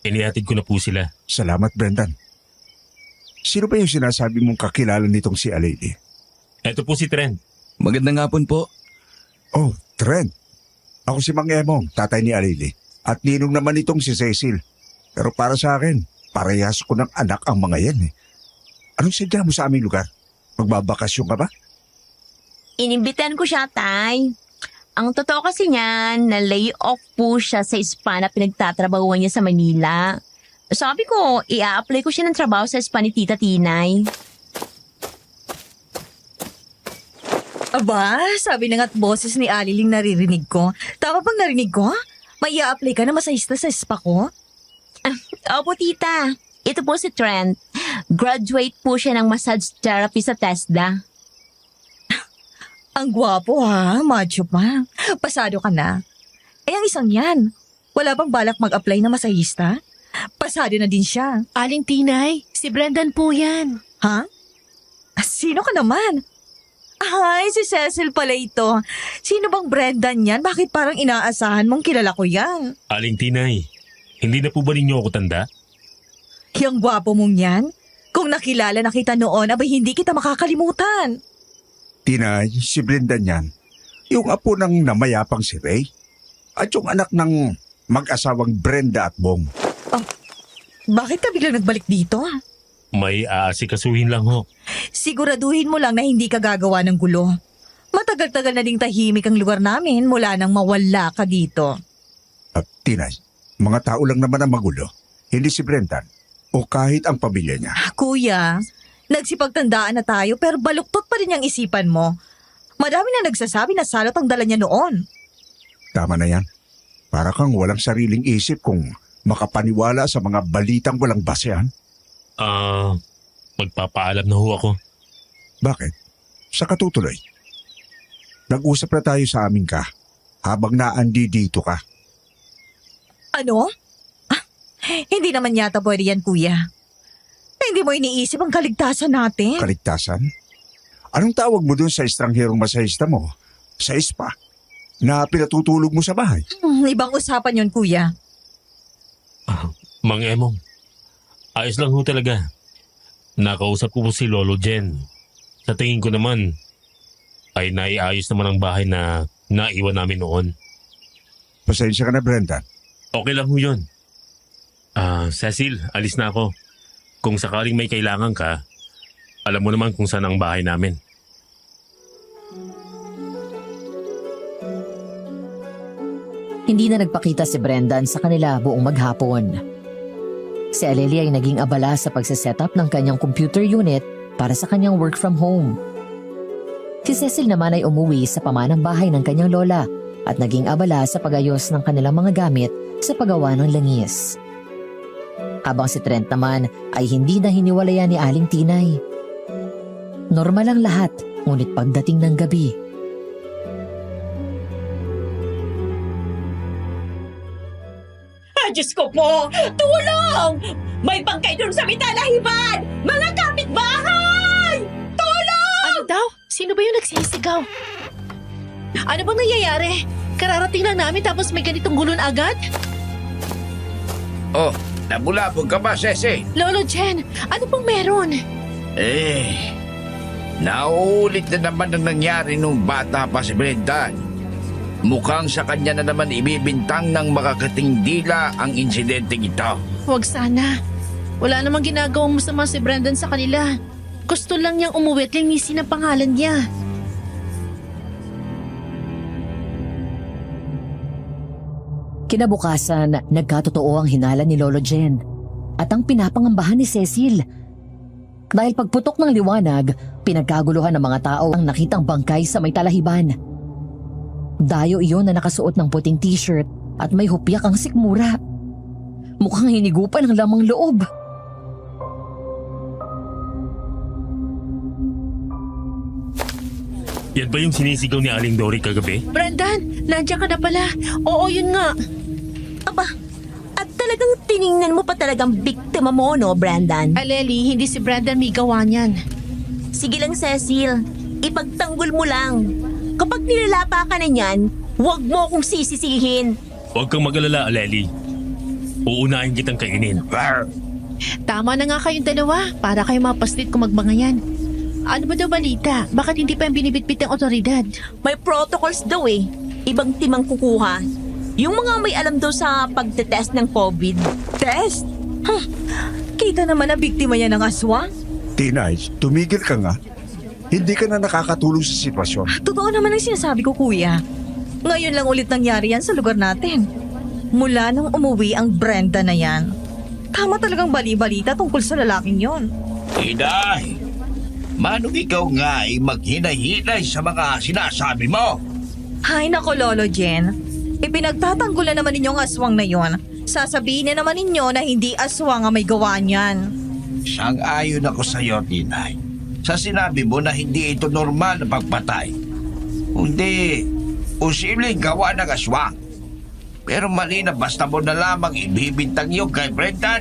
Inihatid ko na po sila. Salamat, Brendan. Sino ba yung sinasabi mong kakilala nitong si Aleli? Eto po si Trent. Magandang hapon po. Oh, Trent. Ako si Mang Emong, tatay ni Aleli. At ninong naman itong si Cecil. Pero para sa akin, parehas ko ng anak ang mga yan eh. Anong sadya mo sa aming lugar? Magbabakasyon ka ba? Inimbitan ko siya, tay. Ang totoo kasi niyan, na-lay off po siya sa spa na pinagtatrabahuan niya sa Manila. Sabi ko, i-a-apply ko siya ng trabaho sa spa ni Tita Tinay. Aba, sabi na nga't boses ni Aliling naririnig ko. Tama bang narinig ko? May i-apply ka na masahista sa spa ko? Opo, tita. Ito po si Trent. Graduate po siya ng massage therapy sa TESDA. Ang gwapo ha, macho pa. Pasado ka na. Eh ang isang yan, wala bang balak mag-apply na masahista? Pasado na din siya. Aling Tinay, si Brendan po yan. Ha? Sino ka naman? Ay, si Cecil pala ito. Sino bang Brendan yan? Bakit parang inaasahan mong kilala ko yan? Aling Tinay, hindi na po ba ninyo ako tanda? Yang gwapo mong yan? Kung nakilala na kita noon, abay hindi kita makakalimutan. Tinay, si Brendan yan. Yung apo ng namayapang si Ray. At yung anak ng mag-asawang Brenda at Bong. Bakit ka biglang nagbalik dito? May aasikasuhin lang ho. Siguraduhin mo lang na hindi ka gagawa ng gulo. Matagal-tagal na ding tahimik ang lugar namin mula nang mawala ka dito. At Tinay, mga tao lang naman ang magulo. Hindi si Brendan o kahit ang pamilya niya. Kuya, nagsipagtandaan na tayo pero baluktot pa rin ang isipan mo. Madami na nagsasabi na salot ang dala niya noon. Tama na yan. Para kang walang sariling isip kung makapaniwala sa mga balitang walang basehan. Magpapaalam na ho ako. Bakit? Sa katutuloy. Nag-usap na tayo sa amin ka habang naandi dito ka. Ano? Hindi naman yata pwede yan, kuya. Hindi mo iniisip ang kaligtasan natin. Kaligtasan? Anong tawag mo dun sa estrangherong masahista mo? Sa spa? Na pinatutulog mo sa bahay? Ibang usapan yon, kuya. Mang Emong, ayos lang ho talaga. Nakausap ko po si Lolo Jen. Sa tingin ko naman, ay naiayos naman ang bahay na naiwan namin noon. Pasensya ka na, Brendan. Okay lang ho yun. Cecil, alis na ako. Kung sakaling may kailangan ka, alam mo naman kung saan ang bahay namin. Hindi na nagpakita si Brendan sa kanila buong maghapon. Si Aleli ay naging abala sa pagsiset-up ng kanyang computer unit para sa kanyang work from home. Si Cecil naman ay umuwi sa pamanang bahay ng kanyang lola at naging abala sa pagayos ng kanilang mga gamit sa paggawa ng langis. Habang si Trent naman ay hindi na hiniwalayan ni Aling Tinay. Normal ang lahat, ngunit pagdating ng gabi, Diyos ko po! Tulong! May bangkay doon sa mitalahiban! Mga kapitbahay! Ano daw? Sino ba yung nagsisigaw? Ano bang nangyayari? Kararating lang namin tapos may ganitong gulon agad? Oh, nabulabog ka ba, Cecil? Lolo Jen, ano pong meron? Nauulit na naman ang nangyari nung bata pa si Brendan. Mukhang sa kanya na naman ibibintang ng makakating dila ang insidenteng ito. Huwag sana. Wala namang ginagawang masama si Brendan sa kanila. Gusto lang niyang umuwi at linisin ang pangalan niya. kinabukasan nagkatotoo ang hinala ni Lolo Jen at ang pinapangambahan ni Cecil. Dahil pagputok ng liwanag, pinagkaguluhan ng mga tao ang nakitang bangkay sa may talahiban. Dayo iyon na nakasuot ng puting t-shirt at may hupyak ang sikmura. Mukhang hinigupan ng lamang loob. Yan ba yung sinisigaw ni Aling Dory kagabi? Brendan, nandiyan ka na pala. Oo, yun nga. Aba, at talagang tiningnan mo pa talagang biktima mo, no, Brandon? Aleli, hindi si Brendan may gawa niyan. Sige lang, Cecil. Ipagtanggol mo lang. Kapag nilalapa ka na niyan, huwag mo akong sisisihin. Huwag kang mag-alala, Aleli. Uunahin kitang kainin. Tama na nga kayong dalawa para kayo mapaslit kung magbangayan. Ano ba daw balita? Bakit hindi pa yung binibitbit ng otoridad? May protocols daw eh. Ibang timang kukuha. Yung mga may alam daw sa pagtetest ng COVID. Test? Kita naman na biktima yan ng aswang. Tinay, tumigil ka nga. Hindi ka na nakakatulong sa sitwasyon. Totoo naman ang sinasabi ko, kuya. Ngayon lang ulit nangyari yan sa lugar natin. Mula nung umuwi ang Brenda na yan. Tama talagang bali-balita tungkol sa lalaking yon. Inay, manong ikaw nga ay maghinay-hinay sa mga sinasabi mo? Hay nako, Lolo Jen. Ipinagtatanggol na naman ninyo ang aswang na yon. Sasabihin na naman ninyo na hindi aswang ang may gawa niyan. Sang-ayon ako sa iyo, Tinay. Sa sinabi mo na hindi ito normal na pagpatay. Hindi, posibleng gawa ng aswang. Pero mali na basta mo na lamang ibibintang yun kay Brendan.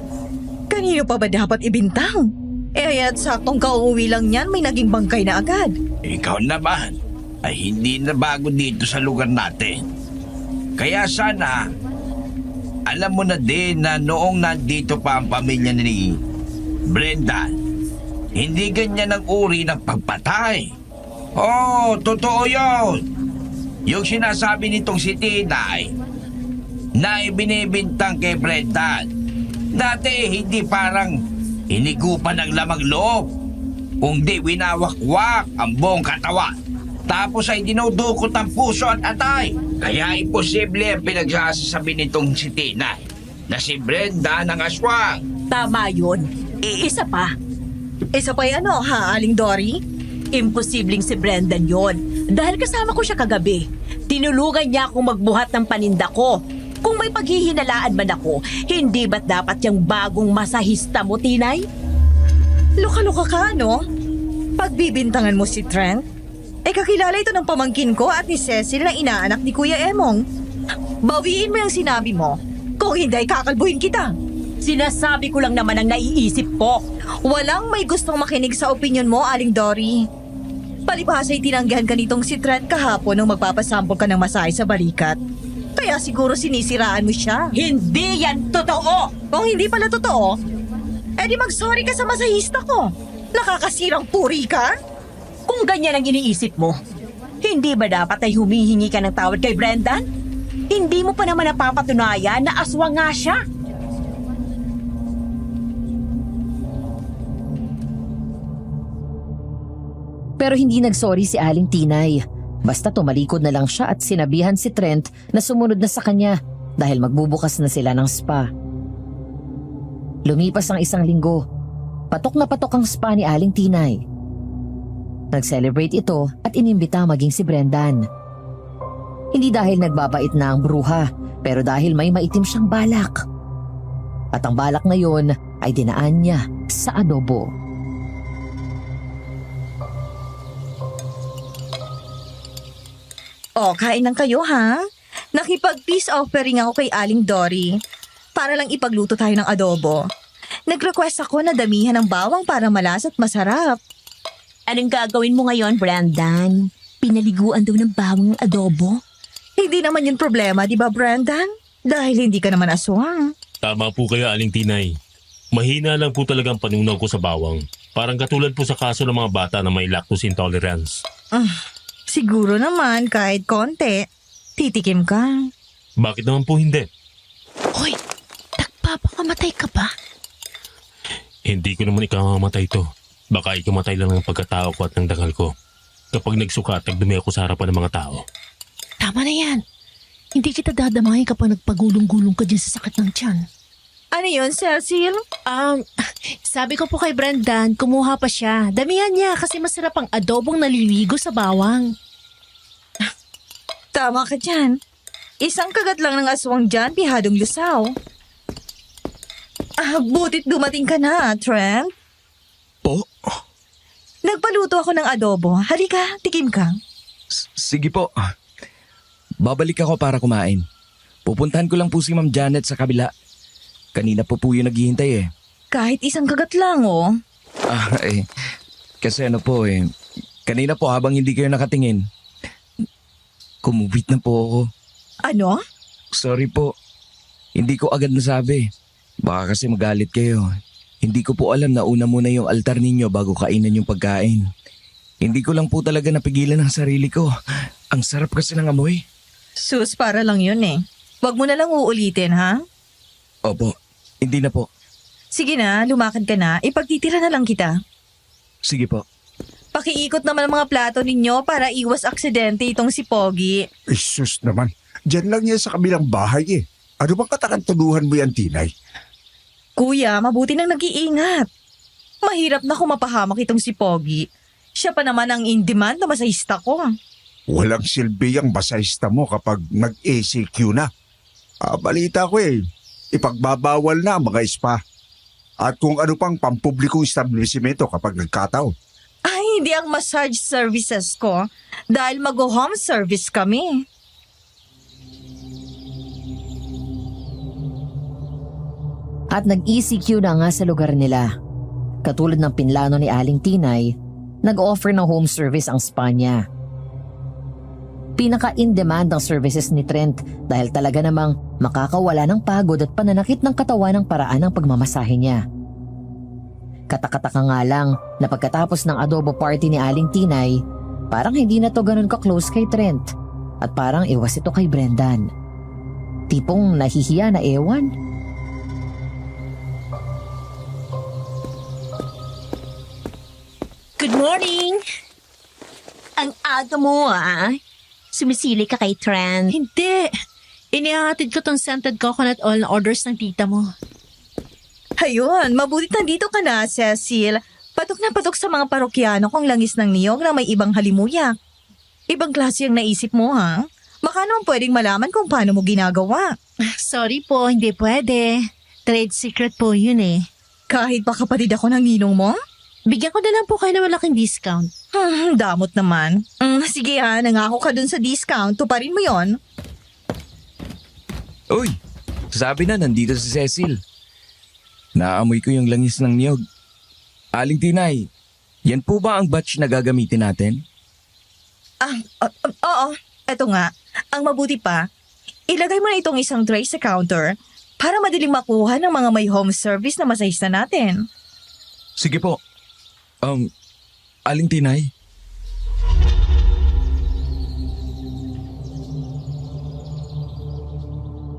Kanino pa ba dapat ibintang? At saktong kauuwi lang niyan, may naging bangkay na agad. Ikaw naman ay hindi na bago dito sa lugar natin. Kaya sana, alam mo na din na noong nandito pa ang pamilya ni Brendan, hindi ganyan ang uri ng pagpatay. Oh, totoo yun. Yung sinasabi nitong si Tinay na ibinibintang kay Brendan. Dati hindi parang hinigupan ng lamang loob. Kung di winawakwak ang buong katawan. Tapos ay dinudukot ang puso at atay. Kaya imposible ang pinagsasabi nitong si Tinay na si Brenda ng aswang. Tama yun. Isa pa. Isa pa yan Aling Dory? Imposibleng si Brendan yon. Dahil kasama ko siya kagabi. Tinulungan niya akong magbuhat ng paninda ko. Kung may paghihinalaan man ako, hindi ba't dapat yung bagong masahista mo, Tinay? Luka-luka ka, Pagbibintangan mo si Trent? Kakilala ito ng pamangkin ko at ni Cecil na inaanak ni Kuya Emong. Bawiin mo yung sinabi mo. Kung hindi, kakalbuhin kita. Sinasabi ko lang naman ang naiisip ko. Walang may gustong makinig sa opinyon mo, Aling Dory. Palibhasa'y tinanggihan ka nitong si Trent kahapon nung magpapasampol ka ng masahe sa balikat. Kaya siguro sinisiraan mo siya. Hindi yan totoo! Kung hindi pala totoo, edi mag-sorry ka sa masahista ko. Nakakasirang puri ka? Kung ganyan ang iniisip mo, hindi ba dapat ay humihingi ka ng tawad kay Brendan? Hindi mo pa naman napapatunayan na aswang nga siya. Pero hindi nagsorry si Aling Tinay. Basta tumalikod na lang siya at sinabihan si Trent na sumunod na sa kanya dahil magbubukas na sila ng spa. Lumipas ang 1 linggo. Patok na patok ang spa ni Aling Tinay. Nag-celebrate ito at inimbita maging si Brendan. Hindi dahil nagbabait na ang bruha, pero dahil may maitim siyang balak. At ang balak na yun ay dinaan niya sa adobo. Kain lang kayo ha? Nakipag-peace offering ako kay Aling Dory para lang ipagluto tayo ng adobo. Nag-request ako na damihan ng bawang para malas at masarap. Anong gagawin mo ngayon, Brendan? Pinaliguan daw ng bawang adobo? Hindi naman yun problema, di ba, Brendan? Dahil hindi ka naman aswang. Tama po kayo, Aling Tinay. Mahina lang po talagang panunaw ko sa bawang. Parang katulad po sa kaso ng mga bata na may lactose intolerance. Siguro naman kahit konti. Titikim ka. Bakit naman po hindi? Hoy, nagpapakamatay ka ba? Hindi ko naman ikamamatay to. Baka ikamatay lang ng pagkatao ko at ng dangal ko. Kapag nagsuka at nagdumi ako sa harapan ng mga tao. Tama na yan. Hindi kita dadamahin kapag nagpagulong-gulong ka dyan sa sakit ng tiyan. Ano yun, Cecil? Sabi ko po kay Brendan, kumuha pa siya. Damihan niya kasi masarap ang adobong naliligo sa bawang. Tama ka dyan. Isang kagat lang ng aswang dyan, pihadong lusaw. Butit dumating ka na, Trent. Po? Nagpaluto ako ng adobo. Halika, tikim ka. Sige po. Babalik ako para kumain. Pupuntahan ko lang po si Ma'am Janet sa kabila. Kanina po yung naghihintay eh. Kahit isang kagat lang, Kasi kanina po habang hindi kayo nakatingin, kumubit na po ako. Ano? Sorry po. Hindi ko agad nasabi. Baka kasi magalit kayo. Hindi ko po alam na una muna yung altar ninyo bago kainan yung pagkain. Hindi ko lang po talaga napigilan ang sarili ko. Ang sarap kasi ng amoy. Sus, para lang yun eh. Huwag mo na lang uulitin, ha? Opo, hindi na po. Sige na, lumakad ka na. Ipagtitira na lang kita. Sige po. Pakiikot naman ang mga plato ninyo para iwas aksidente itong si Pogi. Isus naman, dyan lang yan sa kabilang bahay eh. Ano bang katakantuduhan mo yan, Tinay? Kuya, mabuti nang nag-iingat. Mahirap na kung mapahamak itong si Pogi. Siya pa naman ang in-demand na masahista ko. Walang silbi ang basahista mo kapag nag-ACQ na. Balita ko ipagbabawal na ang mga spa. At kung ano pang pampublikong establishmento kapag nagkataon. Ay, hindi ang massage services ko. Dahil mag-home service kami. At nag-ECQ na nga sa lugar nila. Katulad ng pinlano ni Aling Tinay, nag-offer ng home service ang spa niya. Pinaka-in-demand ang services ni Trent dahil talaga namang makakawala ng pagod at pananakit ng katawan ng paraan ng pagmamasahe niya. Katakataka nga lang na pagkatapos ng adobo party ni Aling Tinay, parang hindi na to ganun ka-close kay Trent at parang iwas ito kay Brendan. Tipong nahihiya na ewan. Morning! Ang aga mo Sumisili ka kay Trent. Hindi. Inihahatid ko tong scented coconut oil na orders ng tita mo. Ayun, mabuti nandito ka na, Cecil. Patok na patok sa mga parokyano kong langis ng niyog na may ibang halimuyak. Ibang klase ang naisip mo, ha? Baka naman pwedeng malaman kung paano mo ginagawa. Sorry po, hindi pwede. Trade secret po yun eh. Kahit pa kapatid ako ng ninong mo? Bigyan ko na lang po kayo ng malaking discount. Damot naman. Sige nangako ka dun sa discount. Tuparin mo yon. Uy, sabi na nandito si Cecil. Naamoy ko yung langis ng niyog. Aling Tinay, yan po ba ang batch na gagamitin natin? Oo. Eto nga. Ang mabuti pa, ilagay mo na itong isang tray sa counter para madaling makuha ng mga may home service na masahista natin. Sige po. Aling Tinay?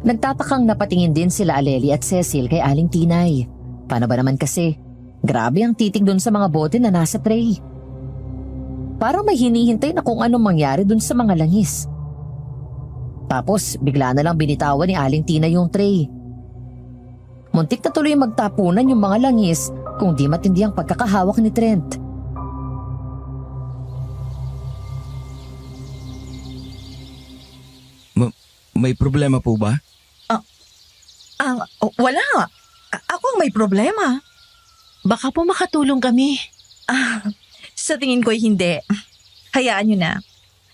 Nagtatakang napatingin din sila Aleli at Cecil kay Aling Tinay. Paano ba naman kasi? Grabe ang titig dun sa mga bote na nasa tray. Parang may hinihintay na kung anong mangyari dun sa mga langis. Tapos bigla na lang binitawan ni Aling Tinay yung tray. Muntik na tuloy magtapunan yung mga langis kung di matindi ang pagkakahawak ni Trent. May problema po ba? Wala. Ako ang may problema. Baka po makatulong kami. Sa tingin ko'y hindi. Hayaan nyo na.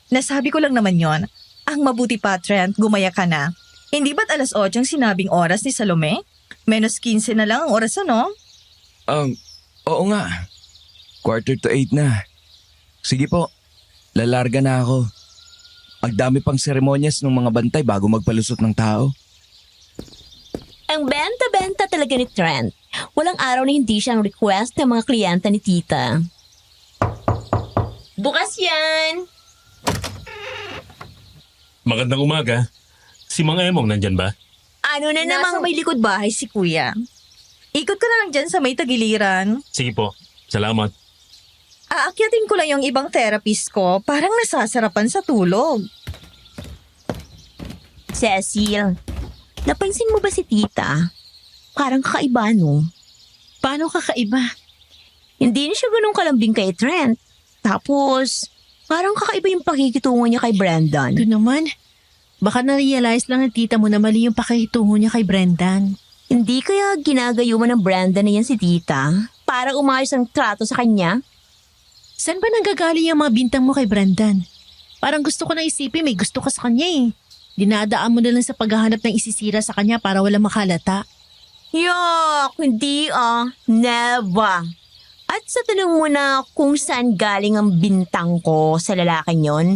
Nasabi ko lang naman yon. Ang mabuti pa, Trent, gumaya ka na. Hindi ba't 8:00 ang sinabing oras ni Salome? -15 na lang ang oras, ano? Oo nga. 7:45 na. Sige po, lalarga na ako. Magdami pang seremonyas ng mga bantay bago magpalusot ng tao. Ang benta-benta talaga ni Trent. Walang araw na hindi siyang request ng mga kliyenta ni tita. Bukas yan! Magandang umaga. Si Mang Emong nandyan ba? Ano na Namang namang may likod bahay si Kuya. Ikot ka na lang dyan sa may tagiliran. Sige po. Salamat. Aakyatin ko lang yung ibang therapist ko. Parang nasasarapan sa tulog. Cecil, napansin mo ba si tita? Parang kakaiba, no? Paano kakaiba? Hindi na siya ganun kalambing kay Trent. Tapos, parang kakaiba yung pakikitungo niya kay Brendan. Ito naman. Baka na-realize lang ng tita mo na mali yung pakikitungo niya kay Brendan. Hindi kaya ginagayuman ng Brendan na yan si tita? Para umayos ang trato sa kanya? Saan ba nanggagaling yung mga bintang mo kay Brendan? Parang gusto ko na isipin may gusto ka sa kanya eh. Dinadaan mo na lang sa paghahanap ng isisira sa kanya para walang makalata. Yak, hindi Never. At sa tanong mo na kung saan galing ang bintang ko sa lalaking yon,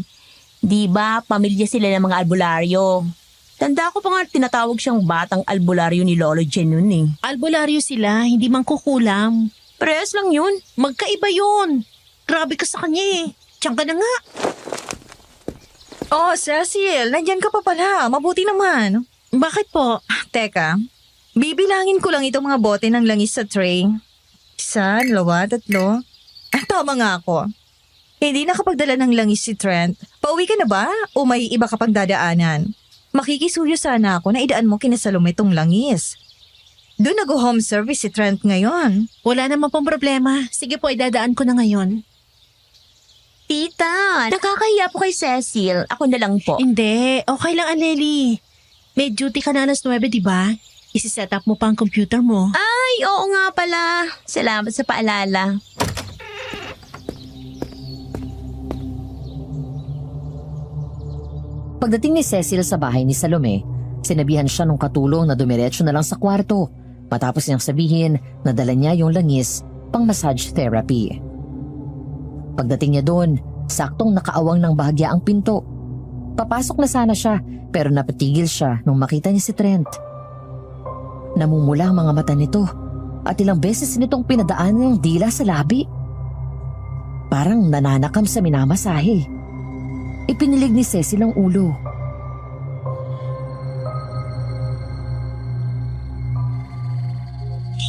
di ba pamilya sila ng mga albularyo? Tanda ko pa nga tinatawag siyang batang albularyo ni Lolo Jen nun eh. Albularyo sila, hindi man kukulam. Parehas lang yun. Magkaiba yun. Grabe ka sa kanya eh. Diyan ka na nga. Oh, Cecil, nandyan ka pa pala. Mabuti naman. Bakit po? Teka, bibilangin ko lang itong mga bote ng langis sa tray. 1, 2, 3. Tama nga ako. Hindi nakapagdala ng langis si Trent. Pauwi ka na ba? O may iba ka pang dadaanan? Makikisuyo sana ako na idaan mo kina Salome tong langis. Doon nag-home service si Trent ngayon. Wala naman pong problema. Sige po, idadaan ko na ngayon. Tita, nakakahiya po kay Cecil. Ako na lang po. Hindi, okay lang Aleli. May duty ka na 9:00, di ba? Isi-set up mo pa ang computer mo. Ay, oo nga pala. Salamat sa paalala. Pagdating ni Cecil sa bahay ni Salome, sinabihan siya nung katulong na dumiretso na lang sa kwarto matapos niyang sabihin na dala niya yung langis pang massage therapy. Pagdating niya doon, saktong nakaawang ng bahagya ang pinto. Papasok na sana siya pero napatigil siya nung makita niya si Trent. Namumula ang mga mata nito at ilang beses nitong pinadaan ng dila sa labi. Parang nananakam sa minamasahe. Ipinilig ni Cecil ang ulo.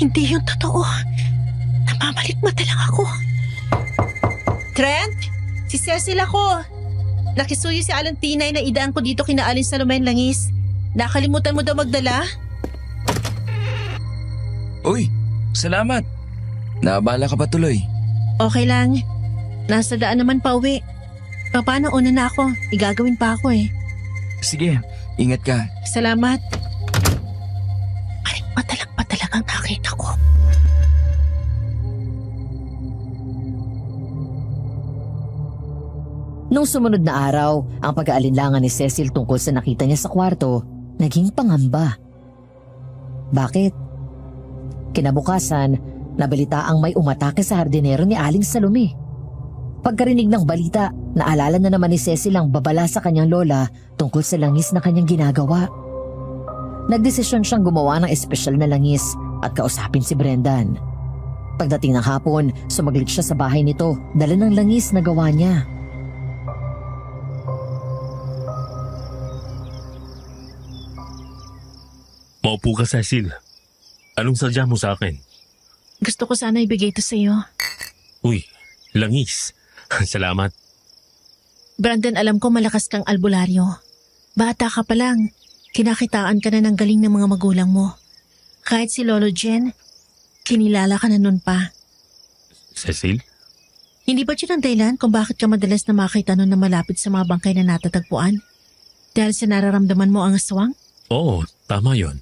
Hindi yung totoo. Namamalikmata lang ako. Trent? Si Cecil ako. Nakisuyo si Alan Tinay na idaan ko dito kina Alin Salome Langis. Nakalimutan mo daw magdala? Uy, salamat. Naabala ka pa tuloy. Okay lang. Nasa daan naman pa uwi. Paano una na ako? Igagawin pa ako eh. Sige, ingat ka. Salamat. Ay, matalang pa talagang nakita ko. Nung sumunod na araw, ang pag-aalinlangan ni Cecil tungkol sa nakita niya sa kwarto, naging pangamba. Bakit? Kinabukasan, nabalitaang may umatake sa hardinero ni Aling Salome. Pagkarinig ng balita, naalala na naman ni Cecil ang babala sa kanyang lola tungkol sa langis na kanyang ginagawa. Nagdesisyon siyang gumawa ng espesyal na langis at kausapin si Brendan. Pagdating ng hapon, sumaglit siya sa bahay nito, dala ng langis na gawa niya. Maupo ka, Cecil. Anong sadya mo sa akin? Gusto ko sana ibigay ito sa iyo. Uy, langis. Salamat. Brandon, alam ko malakas kang albularyo. Bata ka pa lang. Kinakitaan ka na ng galing ng mga magulang mo. Kahit si Lolo Jen, kinilala ka na nun pa. Cecil? Hindi ba yun ang dahilan kung bakit ka madalas na makita nun na malapit sa mga bangkay na natatagpuan? Dahil sa nararamdaman mo ang aswang? Oo, tama yon.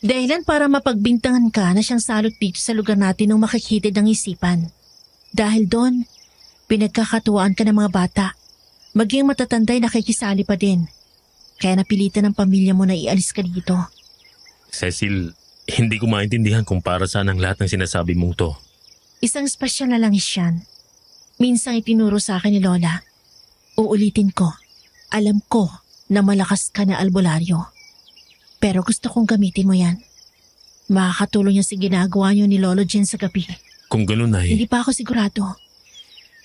Dahilan para mapagbintangan ka na siyang salot dito sa lugar natin nung makikitid ng isipan. Dahil doon, pinagkakatuwaan ka ng mga bata. Maging matatanday nakikisali pa din. Kaya napilitan ng pamilya mo na ialis ka dito. Cecil, hindi ko maintindihan kung para saan ang lahat ng sinasabi mong to. Isang espesyal na langis yan. Minsang itinuro sa akin ni Lola. Uulitin ko, alam ko na malakas ka na albularyo. Pero gusto kong gamitin mo yan. Makakatulong yan sa ginagawa niyo ni Lolo Jen sa gabi. Kung ganun ay... Hindi pa ako sigurado.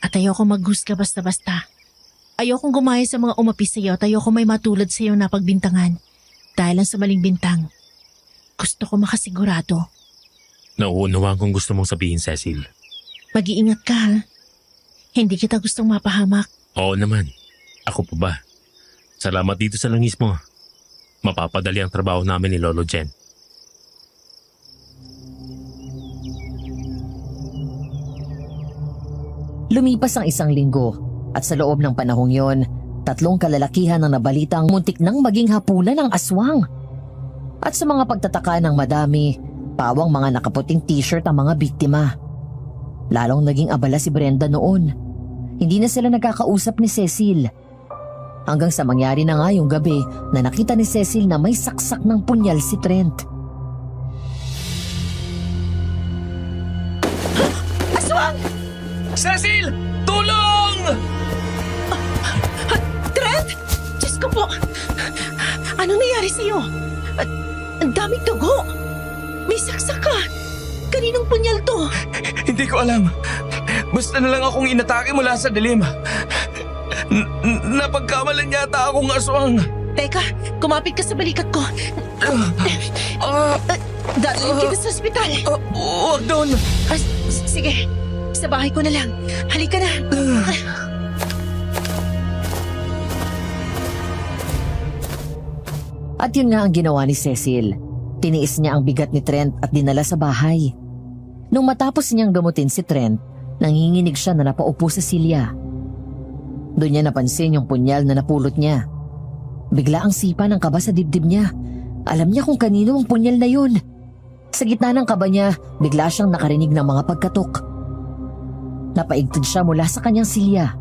At ayoko maghusga basta-basta. Ayokong gumaya sa mga umapi sa iyo at ayoko may matulad sa iyo na pagbintangan. Dahil lang sa maling bintang. Gusto ko makasigurado. Nauunawaan kung gusto mong sabihin, Cecil. Mag-iingat ka ha. Hindi kita gustong mapahamak. Oo naman. Ako pa ba? Salamat dito sa langis mo. Mapapadali ang trabaho namin ni Lolo Jen. Lumipas ang isang linggo at sa loob ng panahong yon, 3 kalalakihan ang nabalitang muntik nang maging hapunan ng aswang. At sa mga pagtataka ng madami, pawang mga nakaputing t-shirt ang mga biktima. Lalong naging abala si Brenda noon. Hindi na sila nagkakausap ni Cecil. Hanggang sa mangyari na nga yung gabi na nakita ni Cecil na may saksak ng punyal si Trent. Aswang! Cecil! Tulong! Trent! Diyos ko po! Anong nangyari sa'yo? Ang daming dugo! May saksak ka! Kaninong punyal to? Hindi ko alam. Basta na lang akong inatake mula sa dilim. Napagkamalan yata akong aswang. Teka, kumapit ka sa balikat ko. Dadalhin kita sa ospital. Huwag doon. Sige, sa bahay ko na lang. Halika na. At yun nga ang ginawa ni Cecil. Tiniis niya ang bigat ni Trent at dinala sa bahay. Nung matapos niyang gamutin si Trent, nanginginig siya na napaupo sa silya. Doon niya napansin yung punyal na napulot niya. Bigla ang sipa ng kaba sa dibdib niya. Alam niya kung kanino ang punyal na yun. Sa gitna ng kaba niya, bigla siyang nakarinig ng mga pagkatok. Napaigtid siya mula sa kanyang silya.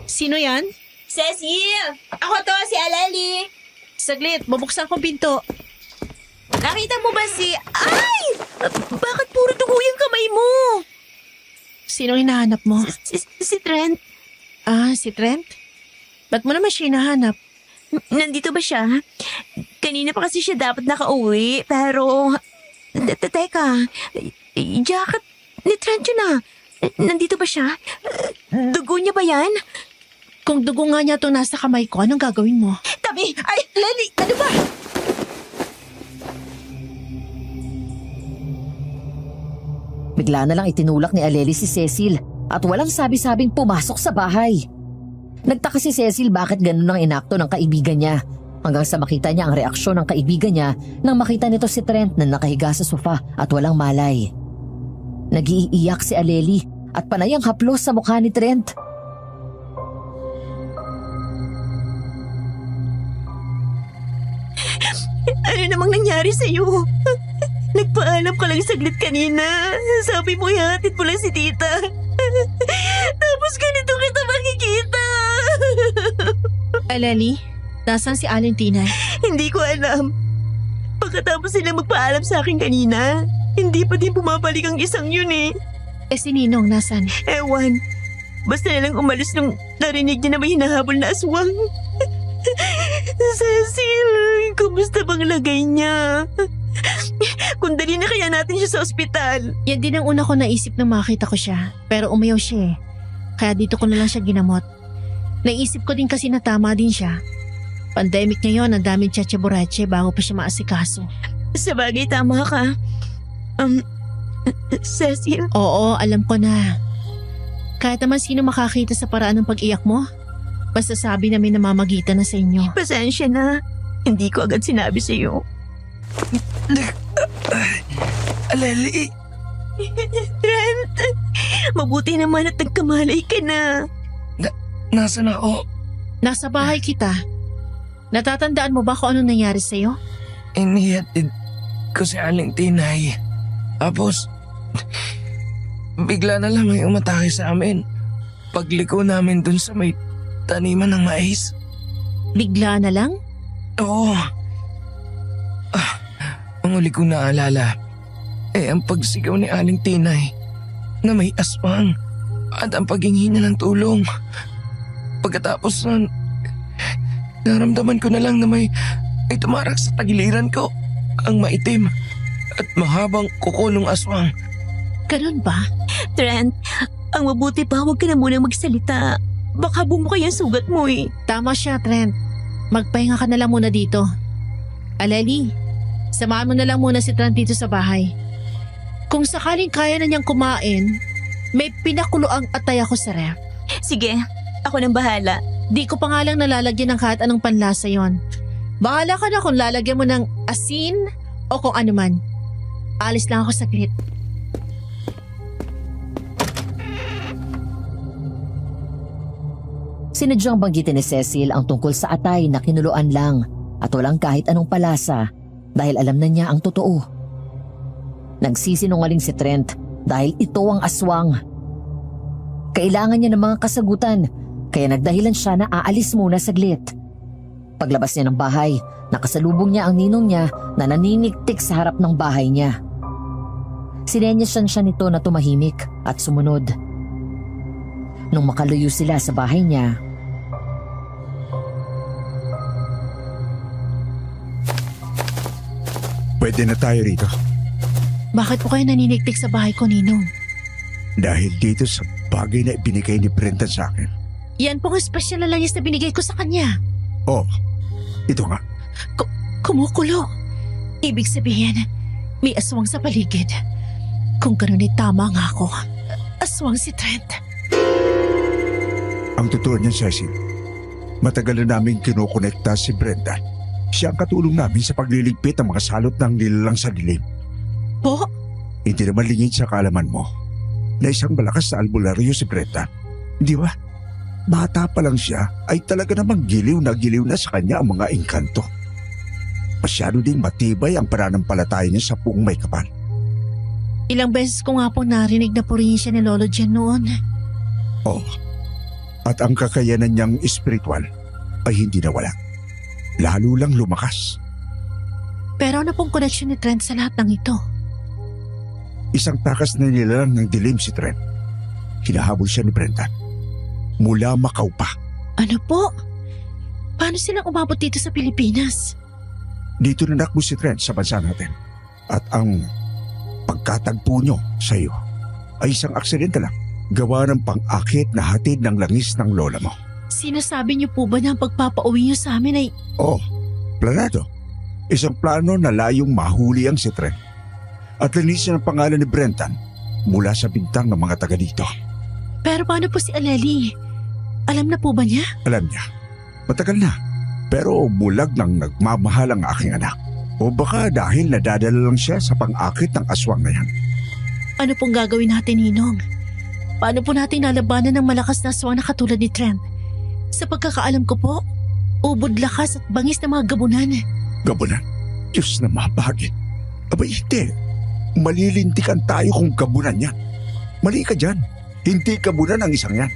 Sino yan? Cecil! Ako to, si Alali. Saglit, bubuksan ko pinto. Nakita mo ba si... Ay! Bakit puro dugo yung kamay mo? Sino hinahanap mo? Si Trent. Ah, si Trent? Ba't mo naman siya hinahanap? Nandito ba siya? Kanina pa kasi siya dapat nakauwi, pero... Teka, jacket ni Trent yun ah. Nandito ba siya? Dugo niya ba yan? Kung dugo nga niya to nasa kamay ko, anong gagawin mo? Tabi! Ay, Lali! Ano ba? Bigla na lang itinulak ni Aleli si Cecil at walang sabi-sabing pumasok sa bahay. Nagtaka si Cecil bakit ganun ang inakto ng kaibigan niya hanggang sa makita niya ang reaksyon ng kaibigan niya nang makita nito si Trent na nakahiga sa sofa at walang malay. Nag-iiyak si Aleli at panay ang haplos sa mukha ni Trent. Ano namang nangyari sa'yo? Nagpaalam ka lang saglit kanina. Sabi mo ihatid mo lang si tita. Tapos ganito kita makikita. Aleli, nasaan si Aling Tinay? Hindi ko alam. Pagkatapos sila magpaalam sa akin kanina, hindi pa din bumabalik ang isang yun eh. Si Ninong, nasan? Ewan. Basta nalang umalis nung narinig niya na may hinahabol na aswang. Cecil, kumusta bang lagay niya? Kung dali na kaya natin siya sa ospital. Yan din ang una ko naisip nang makita ko siya. Pero umayaw siya eh. Kaya dito ko na lang siya ginamot. Naisip ko din kasi na tama din siya. Pandemic ngayon, ang daming tsatsaburache bago pa siya maasikaso. Sa bagay, tama ka. Cecil? Oo, alam ko na. Kahit naman sino makakita sa paraan ng pag-iyak mo, basta sabi na may namamagitan na sa inyo. Pasensya na. Hindi ko agad sinabi sa iyo. Aleli! Trent, mabuti naman at nagkamalay ka na. Nasaan ako? Nasa bahay kita. Natatandaan mo ba kung anong nangyari sa'yo? Inihatid ko si Aling Tinay. Tapos, bigla na lang may umatake sa amin. Pagliko namin dun sa may taniman ng mais. Bigla na lang? Oo. Ang huli kong naalala, ang pagsigaw ni Aling Tinay na may aswang at ang paghingi niya ng tulong. Pagkatapos nun, naramdaman ko na lang na may tumarak sa tagiliran ko, ang maitim at mahabang kuko ng aswang. Ganun ba? Trent, ang mabuti pa huwag ka na muna magsalita. Baka bumuka yung sugat mo eh. Tama siya, Trent. Magpahinga ka na lang muna dito. Aleli, samahan mo na lang muna si Trent dito sa bahay. Kung sakaling kaya na niyang kumain, may pinakuloang atay ako sa ref. Sige, ako nang bahala. Di ko pa nga lang nalalagyan ng kahit anong panlasa yon. Bahala ka na kung lalagyan mo ng asin o kung ano man. Alis lang ako saglit. Sinadyang banggitin ni Cecil ang tungkol sa atay na kinuluan lang at walang kahit anong palasa dahil alam na niya ang totoo. Nagsisinungaling si Trent dahil ito ang aswang. Kailangan niya ng mga kasagutan kaya nagdahilan siya na aalis muna saglit. Paglabas niya ng bahay, nakasalubong niya ang ninong niya na naninigtik sa harap ng bahay niya. Sinenyasan siya nito na tumahimik at sumunod. Nung makaluyo sila sa bahay niya, Pwede na tayo rito. Bakit po kayo naninigtik sa bahay ko, Ninong? Dahil dito sa bagay na ibinigay ni Brenda sa akin. Yan pong espesyal na langis na binigay ko sa kanya. Oh, ito nga. Kumukulo. Ibig sabihin, may aswang sa paligid. Kung ganun ay tama nga ako. Aswang si Trent. Ang totoo niyan, Cecil, matagal na namin kinokonekta si Brenda. Siya ang katulong namin sa pagliligpit ng mga salot ng nilalang sa dilim. Po? Hindi naman lingid sa kaalaman mo na isang malakas na albularyo si Brenda. Di ba? Bata pa lang siya ay talaga namang giliw na sa kanya ang mga engkanto. Masyado ding matibay ang pananampalataya niya sa puong may kapal. Ilang beses ko nga po narinig na purihin siya ni Lolo Jen noon. Oh, at ang kakayanan niyang espiritual ay hindi nawala. Lalo lang lumakas. Pero ano pong koneksyon ni Trent sa lahat ng ito? Isang takas na nilalang ng dilim si Trent. Hinahabol siya ni Brenda. Mula Macau pa. Ano po? Paano silang umabot dito sa Pilipinas? Dito nanakbo si Trent sa bansa natin. At ang pagkatagpo niyo sa iyo ay isang aksidente lang. Gawa ng pang-akit na hatid ng langis ng lola mo. Sinasabi niyo po ba na ang pagpapauwi niyo sa amin ay... Oh, planado. Isang plano na layong mahuli ang si Trent. At linisin ang pangalan ni Brendan mula sa bintang ng mga taga dito. Pero paano po si Aleli? Alam na po ba niya? Alam niya, matagal na. Pero bulag ng nagmamahal ang aking anak. O baka dahil nadadala lang siya sa pang-akit ng aswang na yan. Ano pong gagawin natin, Ninong? Paano po natin nalabanan ng malakas na aswang na katulad ni Trent? Sa pagkakaalam ko po, ubod lakas at bangis na mga gabunan. Gabunan? Diyos na mabagit. Abay hindi. Malilintikan tayo kung gabunan yan. Mali ka dyan. Hindi gabunan ang isang yan.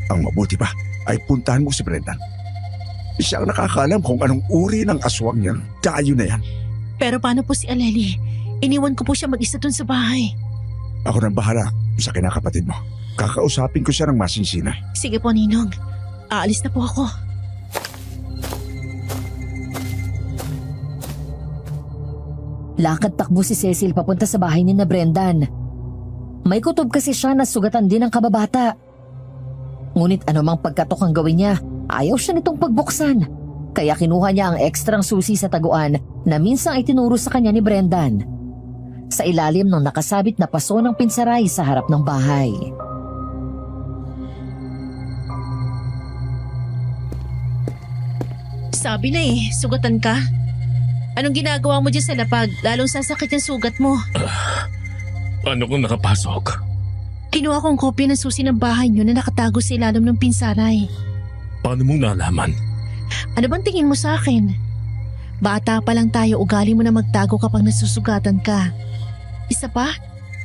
Ang mabuti pa ay puntahan mo si Brendan. Siya ang nakakaalam kung anong uri ng aswang niyang dayo na yan. Pero paano po si Aleli? Iniwan ko po siya mag-isa dun sa bahay. Ako nang bahala sa kinakapatid mo. Kakausapin ko siya ng masinsinay. Sige po, Ninong. Aalis na po ako. Lakad takbo si Cecil papunta sa bahay ni na Brendan. May kutob kasi siya na sugatan din ng kababata. Ngunit anumang pagkatok ang gawin niya, ayaw siya nitong pagbuksan. Kaya kinuha niya ang ekstrang susi sa taguan na minsang itinuro sa kanya ni Brendan. Sa ilalim ng nakasabit na paso ng pinsaray sa harap ng bahay. Sabi na sugatan ka. Anong ginagawa mo dyan sa lapag? Lalong sasakit yung sugat mo. Paano kung nakapasok? Kinuha kong kopya ng susi ng bahay niyo na nakatago sa ilalim ng pinsaray. Paano mong nalaman? Ano bang tingin mo sa akin? Bata pa lang tayo, ugali mo na magtago kapag nasusugatan ka. Isa pa,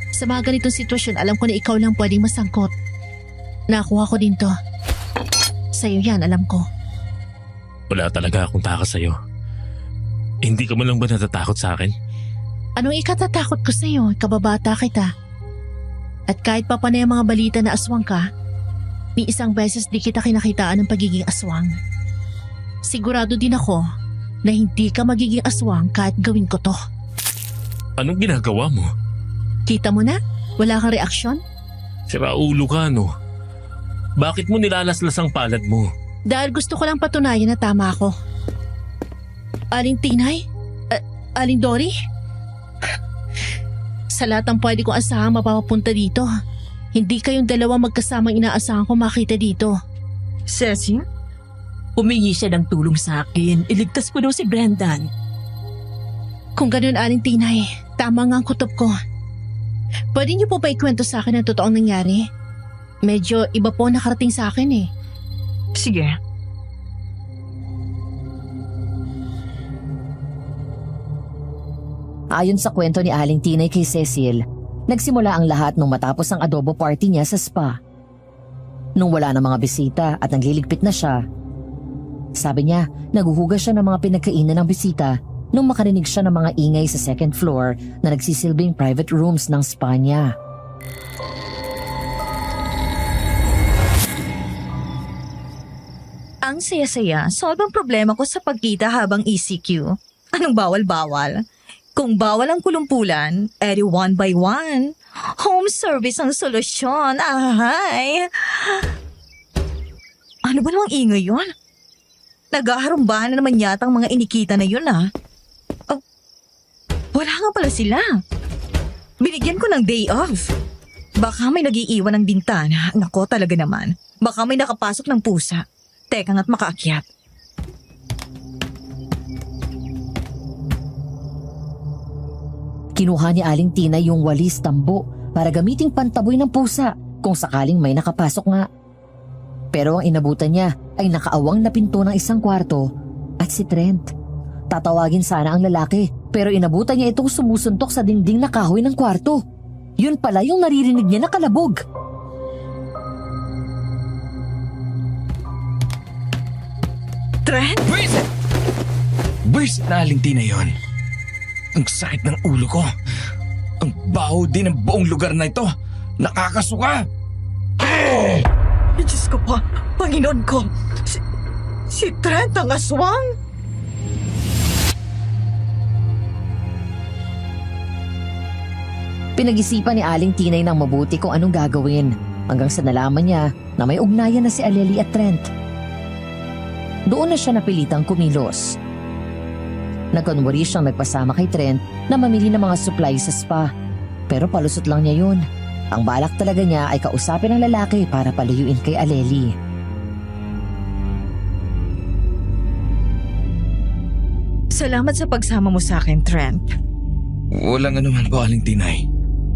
sa mga ganitong sitwasyon, alam ko na ikaw lang pwedeng masangkot. Nakuha ko din to. Sa'yo yan, alam ko. Wala talaga akong takas sa'yo. Hindi ka man lang ba natatakot sa akin? Anong ikatatakot ko sa'yo? Kababata kita. At kahit pa panay ang mga balita na aswang ka, ni isang beses di kita kinakitaan ng pagiging aswang. Sigurado din ako na hindi ka magiging aswang kahit gawin ko to. Anong ginagawa mo? Kita mo na? Wala kang reaksyon? Siraulo ka, no? Bakit mo nilalaslas ang palad mo? Dahil gusto ko lang patunayan na tama ako. Aling Tinay? Aling Dory? Sa lahat ng pwede kong asahang mapapapunta dito, hindi kayong dalawa magkasamang inaasahan ko makita dito. Cecil? Humingi siya ng tulong sa akin. Iligtas ko daw si Brendan. Kung ganun, Aling Tinay, tama nga ang kutob ko. Pwede niyo po ba ikwento sa akin ang totoong nangyari? Medyo iba po nakarating sa akin eh. Sige. Ayon sa kwento ni Aling Tinay kay Cecil, nagsimula ang lahat nung matapos ang adobo party niya sa spa. Nung wala na mga bisita at nagliligpit na siya, sabi niya naguhugas siya ng mga pinagkainan ng bisita nung makarinig siya ng mga ingay sa second floor na nagsisilbing private rooms ng spa niya. Ang saya-saya, solve ang problema ko sa pagkita habang ECQ. Anong bawal-bawal? Kung bawal ang kulumpulan, edi one by one. Home service ang solusyon. Ahay! Ano ba namang ingay yun? Nag-aharumbahan na naman yata ang mga inikita na yun Oh, wala nga pala sila. Binigyan ko ng day off. Baka may nag-iiwan ng bintana. Nako talaga naman. Baka may nakapasok ng pusa. Teka nga't makaakyat. Kinuha ni Aling Tinay yung walis tambo para gamiting pantaboy ng pusa kung sakaling may nakapasok nga. Pero ang inabutan niya ay nakaawang na pinto ng isang kwarto at si Trent. Tatawagin sana ang lalaki pero inabutan niya itong sumusuntok sa dingding na kahoy ng kwarto. Yun pala yung naririnig niya na kalabog. Trent? Buwisit na Aling Tinay yon. Ang sakit ng ulo ko. Ang baho din ng buong lugar na ito. Nakakasuka! Diyos ko pa, Panginoon ko. Si Trent ang aswang? Pinag-isipan ni Aling Tinay ng mabuti kung anong gagawin hanggang sa nalaman niya na may ugnayan na si Aleli at Trent. Doon na siya napilitang kumilos. Nagkunwari siyang nagpasama kay Trent na mamili ng mga supply sa spa. Pero palusot lang niya yun. Ang balak talaga niya ay kausapin ang lalaki para palayuin kay Aleli. Salamat sa pagsama mo sa akin, Trent. Walang anuman po, Aling Tinay.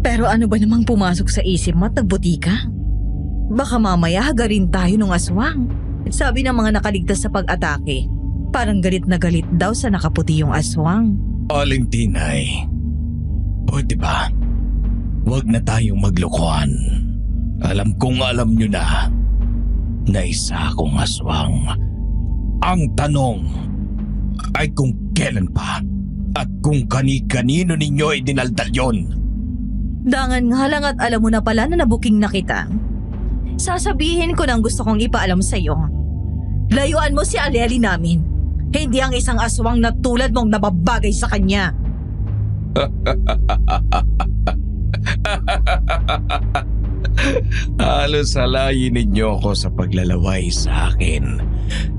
Pero ano ba namang pumasok sa isip mo at nagbuti ka? Baka mamaya hagarin tayo ng aswang. Sabi ng mga nakaligtas sa pag-atake, parang galit na galit daw sa nakaputi yung aswang. Aling Tinay, pwede ba? Huwag na tayong maglokohan. Alam kong alam nyo na isa akong aswang. Ang tanong ay kung kailan pa at kung kani-kanino ninyo ay dinaldal yon. Dangan nga lang at alam mo na pala na nabuking na kita. Sasabihin ko ng gusto kong ipaalam sa iyo. Layuan mo si Aleli namin. Hindi ang isang aswang na tulad mong nababagay sa kanya. Halos salayin ninyo ako sa paglalaway sa akin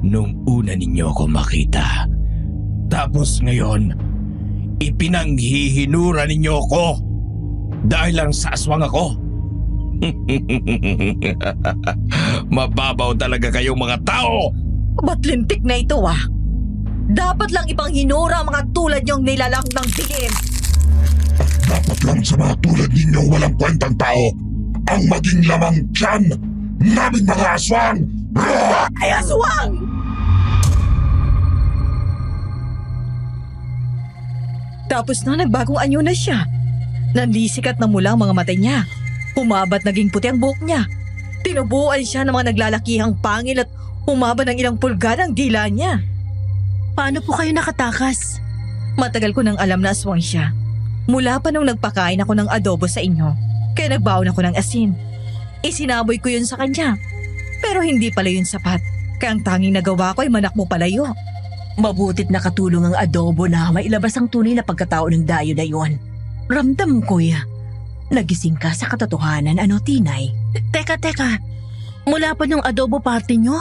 nung una ninyo ako makita. Tapos ngayon, ipinanghihinura ninyo ako dahil lang sa aswang ako. Mababaw talaga kayong mga tao. Ba't lintik na ito ah? Dapat lang ipanghinura ang mga tulad niyong nilalang ng dilim. Dapat lang sa mga tulad ninyo walang kwentang tao ang maging lamang tiyan naming mga aswang! Ay aswang! Tapos na nagbagong anyo na siya. Nanlisikat na mula ang mga mata niya. Humabat naging puti ang buhok niya. Tinubuan siya ng mga naglalakihang pangil at humaba ng ilang pulgada ang dila niya. Paano po kayo nakatakas? Matagal ko nang alam na aswang siya. Mula pa nung nagpakain ako ng adobo sa inyo, kaya nagbaon ako ng asin. Isinaboy ko yun sa kanya. Pero hindi pala yun sapat. Kaya ang tanging nagawa ko ay manakmo palayo. Mabutit nakatulong ang adobo na mailabas ang tunay na pagkatao ng dayo na yun. Ramdam ko ya. Nagising ka sa katotohanan, ano, Tinay? Teka. Mula pa nung adobo party nyo?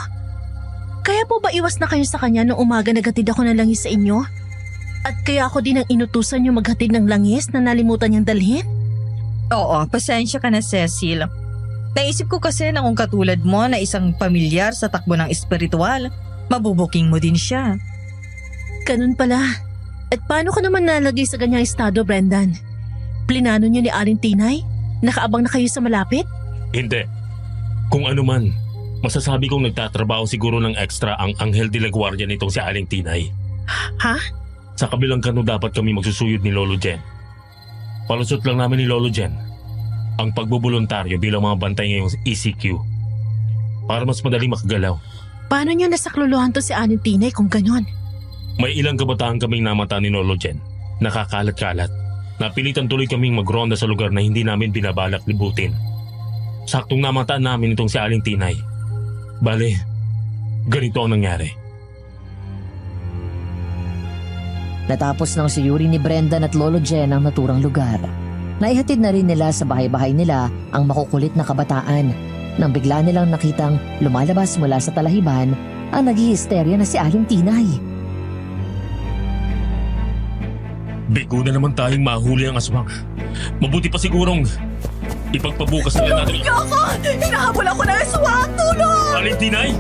Kaya po ba iwas na kayo sa kanya nung umaga naghatid ako ng langis sa inyo? At kaya ako din ang inutusan nyo maghatid ng langis na nalimutan niyang dalhin? Oo, pasensya ka na, Cecil. Naisip ko kasi na kung katulad mo na isang pamilyar sa takbo ng espiritual, mabubuking mo din siya. Ganun pala. At paano ka naman nalagay sa ganyang estado, Brendan? Plinano niyo ni Aling Tinay? Nakaabang na kayo sa malapit? Hindi. Kung ano man, masasabi kong nagtatrabaho siguro ng extra ang Anghel de la Guardia nitong si Aling Tinay. Ha? Sa kabilang kano dapat kami magsusuyod ni Lolo Jen. Palusot lang namin ni Lolo Jen ang pagbubuluntaryo bilang mga bantay ngayong ECQ para mas madaling makagalaw. Paano niyo nasakluluhan to si Aling Tinay kung ganon? May ilang kabataan kaming namata ni Lolo Jen. Nakakalat-kalat. Napilitan tuloy kaming magronda sa lugar na hindi namin binabalak libutin. Saktong namataan namin itong si Aling Tinay. Bale, ganito ang nangyari. Natapos ng siyuri ni Brendan at Lolo Jen ang naturang lugar. Naihatid na rin nila sa bahay-bahay nila ang makukulit na kabataan nang bigla nilang nakitang lumalabas mula sa talahiban ang naghihisterya na si Aling Tinay. Bigo na naman tayong mahuli ang aswang. Mabuti pa sigurong ipagpabukas na natin. Niyo ako! Hinahabol ako ng aswang! Tulong! Aling Tinay!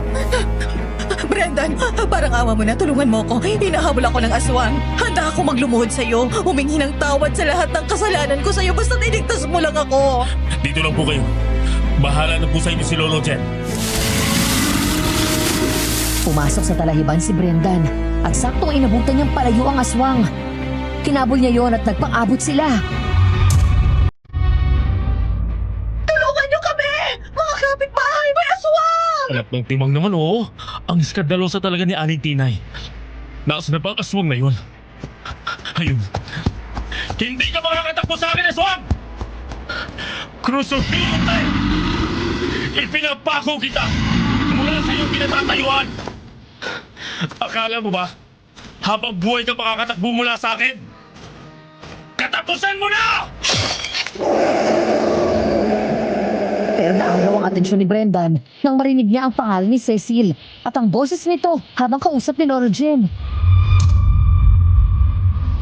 Brendan, parang awa mo na, tulungan mo ako. Hinahabol ako ng aswang. Handa ako maglumuhod sa iyo, humingi ng tawad sa lahat ng kasalanan ko sa iyo basta iligtas mo lang ako. Dito lang po kayo. Bahala na po sa inyo si Lolo Jen. Pumasok sa talahiban si Brendan at saktong inabutan niyang palayo ang aswang. Kinabol niya yon at nagpang-abot sila. Tulungan niyo kami! Mga kapitbahay, may aswang! Alat ng timang naman, oo. Ang iskandalosa talaga ni Aling Tinay. Nasa na pa ang aswang na yun. Ayun. Hindi ka makakatakbo sa akin, aswang! Crucifixite! Ipinapako kita mula sa iyong pinatatayuan! Akala mo ba, habang buhay ka makakatakbo mula sa akin? Katapusan mo na! Pero naanglaw ang atensyon ni Brendan nang marinig niya ang pangalan ni Cecil at ang boses nito habang kausap ni Lolo Jen.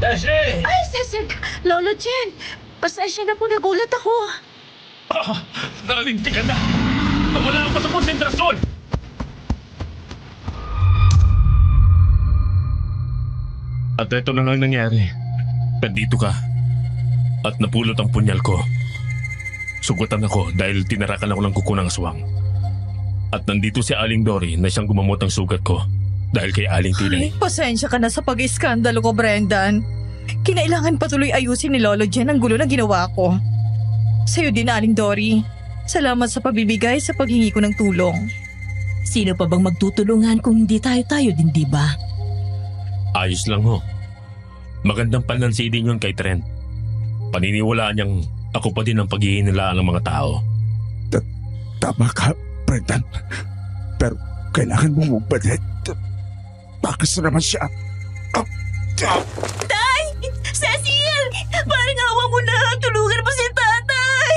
Dashi! Ay, Cecil! Lolo Jen! Pasensya na po, nagulat ako. Nalinti ka na! Nawala ako sa konsentrasyon! At ito na lang nangyari. Nandito ka. At napulot ang punyal ko. Sugatan ako dahil tinarakan ako ng kuko ng aswang. At nandito si Aling Dory na siyang gumamot ng sugat ko dahil kay Aling Tinay. Pasensya ka na sa pag-iskandalo ko, Brendan. Kinailangan patuloy ayusin ni Lolo Jen ang gulo na ginawa ko. Sa'yo din, Aling Dory. Salamat sa pabibigay sa paghingi ko ng tulong. Sino pa bang magtutulungan kung hindi tayo din, di ba? Ayos lang ho. Magandang panansi din yun kay Trent. Paniniwalaan niyang ako pa din ang paghihinilaan ng mga tao. Tama ka, Brendan. Pero kailangan mo magbalik. Takas na naman siya. Tay! Cecil! Parang awa mo na! Tulungan mo si tatay!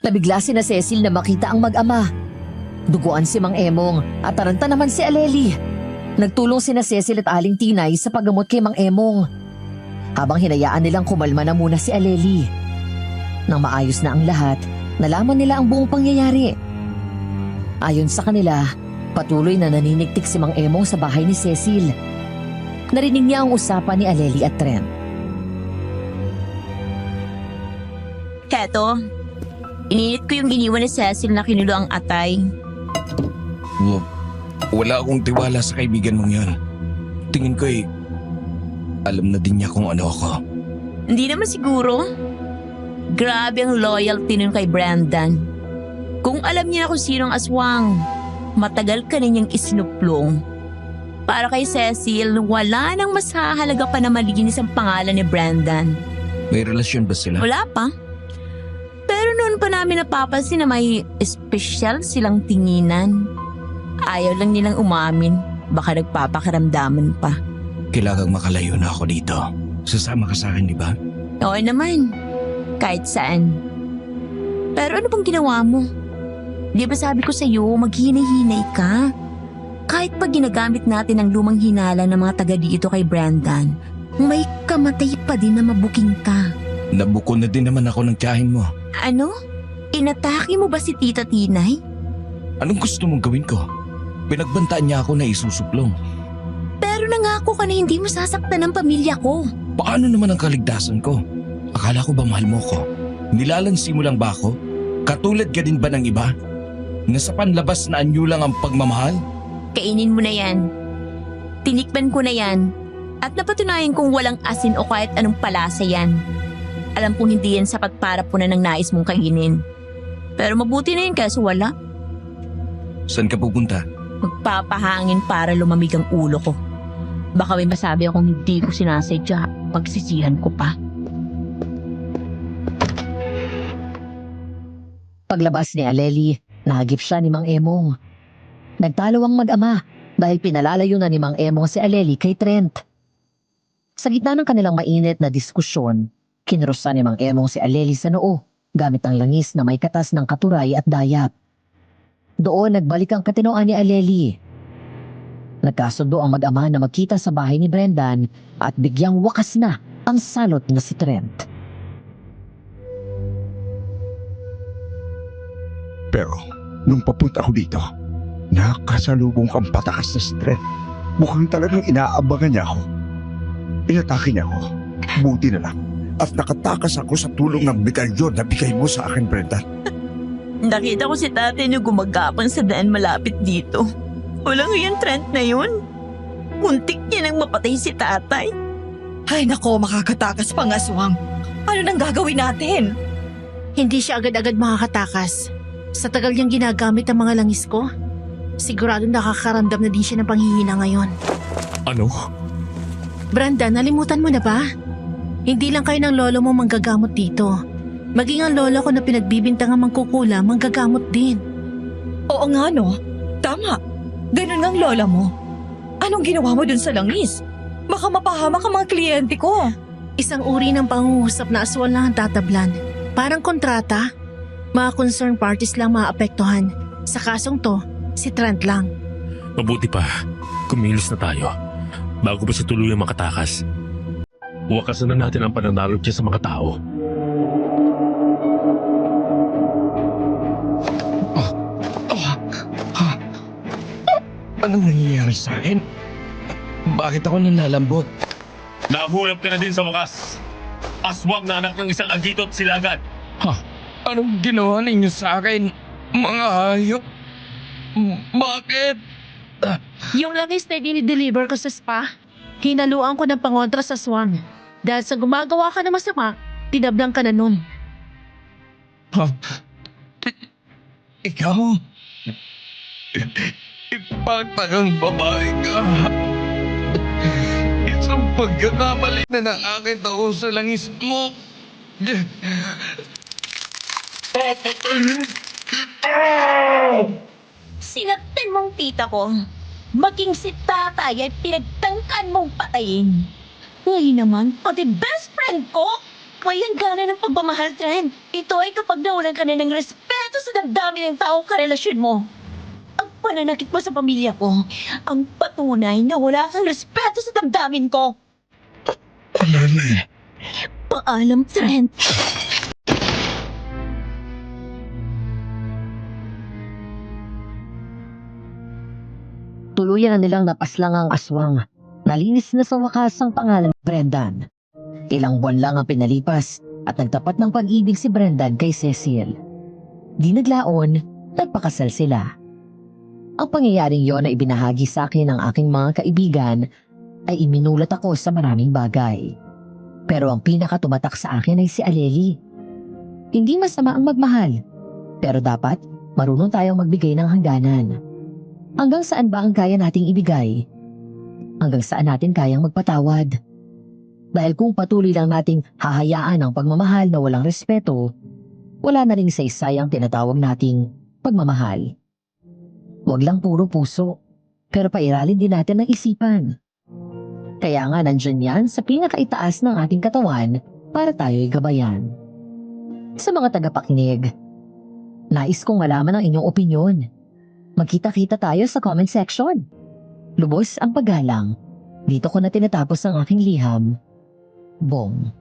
Nabigla si na Cecil na makita ang mag-ama. Duguan si Mang Emong at taranta naman si Aleli. Nagtulong si na Cecil at Aling Tinay sa paggamot kay Mang Emong. Habang hinayaan nilang kumalma na muna si Aleli. Nang maayos na ang lahat, nalaman nila ang buong pangyayari. Ayon sa kanila, patuloy na naninigtik si Mang Emong sa bahay ni Cecil. Narinig niya ang usapan ni Aleli at Trent. Keto, ininit ko yung iniwan ni Cecil na kinulo ang atay. Wala akong tiwala sa kaibigan mong yan. Tingin ko alam na din niya kung ano ako. Hindi naman siguro. Grabe ang loyalty nun kay Brendan. Kung alam niya kung sinong aswang, matagal ka ninyang isinuplong. Para kay Cecil, wala nang mas hahalaga pa na malinis ang pangalan ni Brendan. May relasyon ba sila? Wala pa. Pero noon pa namin napapansin na may espesyal silang tinginan. Ayaw lang nilang umamin. Baka nagpapakiramdaman pa. Kailangang makalayo na ako dito. Sasama ka sa akin, di ba? Oo naman. Kahit saan. Pero ano bang ginawa mo? Di ba sabi ko sa'yo, maghinay-hinay ka? Kahit pag ginagamit natin ang lumang hinala ng mga taga dito kay Brendan, may kamatay pa din na mabuking ka. Nabuko na din naman ako ng tiyahin mo. Ano? Inatake mo ba si Tita Tinay? Anong gusto mong gawin ko? Pinagbantaan niya ako na isusuplong. Pero nangako ka na hindi mo sasaktan ng pamilya ko. Paano naman ang kaligtasan ko? Akala ko ba mahal mo ko? Nilalansi mo lang ba ako? Katulad ka din ba ng iba? Nasa panlabas na anyo lang ang pagmamahal? Kainin mo na yan. Tinikman ko na yan. At napatunayan kong walang asin o kahit anong palasa yan. Alam kong hindi yan sapat para punan ng nais mong kainin. Pero mabuti na yun kaso wala. Saan ka pupunta? Magpapahangin para lumamig ang ulo ko. Baka may masabi akong hindi ko sinasadya. Pagsisihan ko pa. Paglabas ni Aleli, nahagip siya ni Mang Emong. Nagtalo ang mag-ama dahil pinalalayo na ni Mang Emong si Aleli kay Trent. Sa gitna ng kanilang mainit na diskusyon, kinurusa ni Mang Emong si Aleli sa noo gamit ang langis na may katas ng katuray at dayap. Doon nagbalik ang katinoan ni Aleli. Nagkasundo ang mag-ama na magkita sa bahay ni Brendan at bigyang wakas na ang salot na si Trent. Pero, nung papunta ako dito, nakasalubong kang patakas na strength. Mukhang talagang inaabangan niya ako. Inatake niya ako. Buti na lang. At nakatakas ako sa tulong ng medalyon na bigay mo sa akin, Brendan. Nakita ko si tatay na gumagapang sa daan malapit dito. Walang yung Trent na yun. Muntik niya nang mapatay si tatay. Ay nako, makakatakas pang aswang. Ano nang gagawin natin? Hindi siya agad-agad makakatakas. Sa tagal niyang ginagamit ang mga langis ko, sigurado nakakaramdam na din siya ng panghihina ngayon. Ano? Branda, nalimutan mo na ba? Hindi lang kayo ng lolo mo manggagamot dito. Maging ang lolo ko na pinagbibintangang mangkukula, manggagamot din. Oo nga no, tama. Ganun ngang lola mo. Anong ginawa mo dun sa langis? Baka mapahamak ang mga kliyente ko. Isang uri ng pangungusap na aswang lang ang tatablan. Parang kontrata. Mga concerned parties lang maapektuhan. Sa kasong to, si Trent lang. Mabuti pa. Kumilos na tayo. bago pa siya tuluyang makatakas. Wakasan na natin ang pananalo niya sa mga tao. Anong nangyayari sa akin? Bakit ako nalalambot? Nahulap ka na din sa wakas. Aswang na anak ng isang agito at silagan. Anong ginawa ninyo sa akin? Mga hayop? Bakit? Yung langis na dinideliver ko sa spa, hinaluan ko ng pangontra sa swang. Dahil sa gumagawa ka ng masama, tinablang ka na nun. Ikaw? Ipagtangang babae ka. Isang pagkakamali na nakakita ko sa langis mo. Sinaktan mong tita ko. Maging si tatay ay pinagtangkan mong patayin. Ngayon naman, pati best friend ko, walang gana ng pagmamahal, Trent. Ito ay kapag nawalan ka na ng respeto sa damdamin ng taong karelasyon mo. Ang pananakit mo sa pamilya ko, ang patunay na wala kang respeto sa damdamin ko. Paalam, Trent. Tuluyan na nilang napaslang ang aswang. Nalinis na sa wakas ang pangalan ni Brendan. Ilang buwan lang ang pinalipas at nagtapat ng pag-ibig si Brendan kay Cecil. Di naglaon, nagpakasal sila. Ang pangyayaring yon na ibinahagi sa akin ng aking mga kaibigan ay iminulat ako sa maraming bagay. Pero ang pinakatumatak sa akin ay si Aleli. Hindi masama ang magmahal, pero dapat marunong tayong magbigay ng hangganan. Hanggang saan ba ang kaya nating ibigay? Hanggang saan natin kayang magpatawad? Dahil kung patuloy lang nating hahayaan ang pagmamahal na walang respeto, wala na rin saysay ang tinatawag nating pagmamahal. Huwag lang puro puso, pero pairalin din natin ng isipan. Kaya nga nandyan yan sa pinakaitaas ng ating katawan para tayo'y gabayan. Sa mga tagapakinig, nais kong malaman ang inyong opinyon. Magkita-kita tayo sa comment section. Lubos ang paggalang. Dito ko na tinatapos ang aking liham. Bong.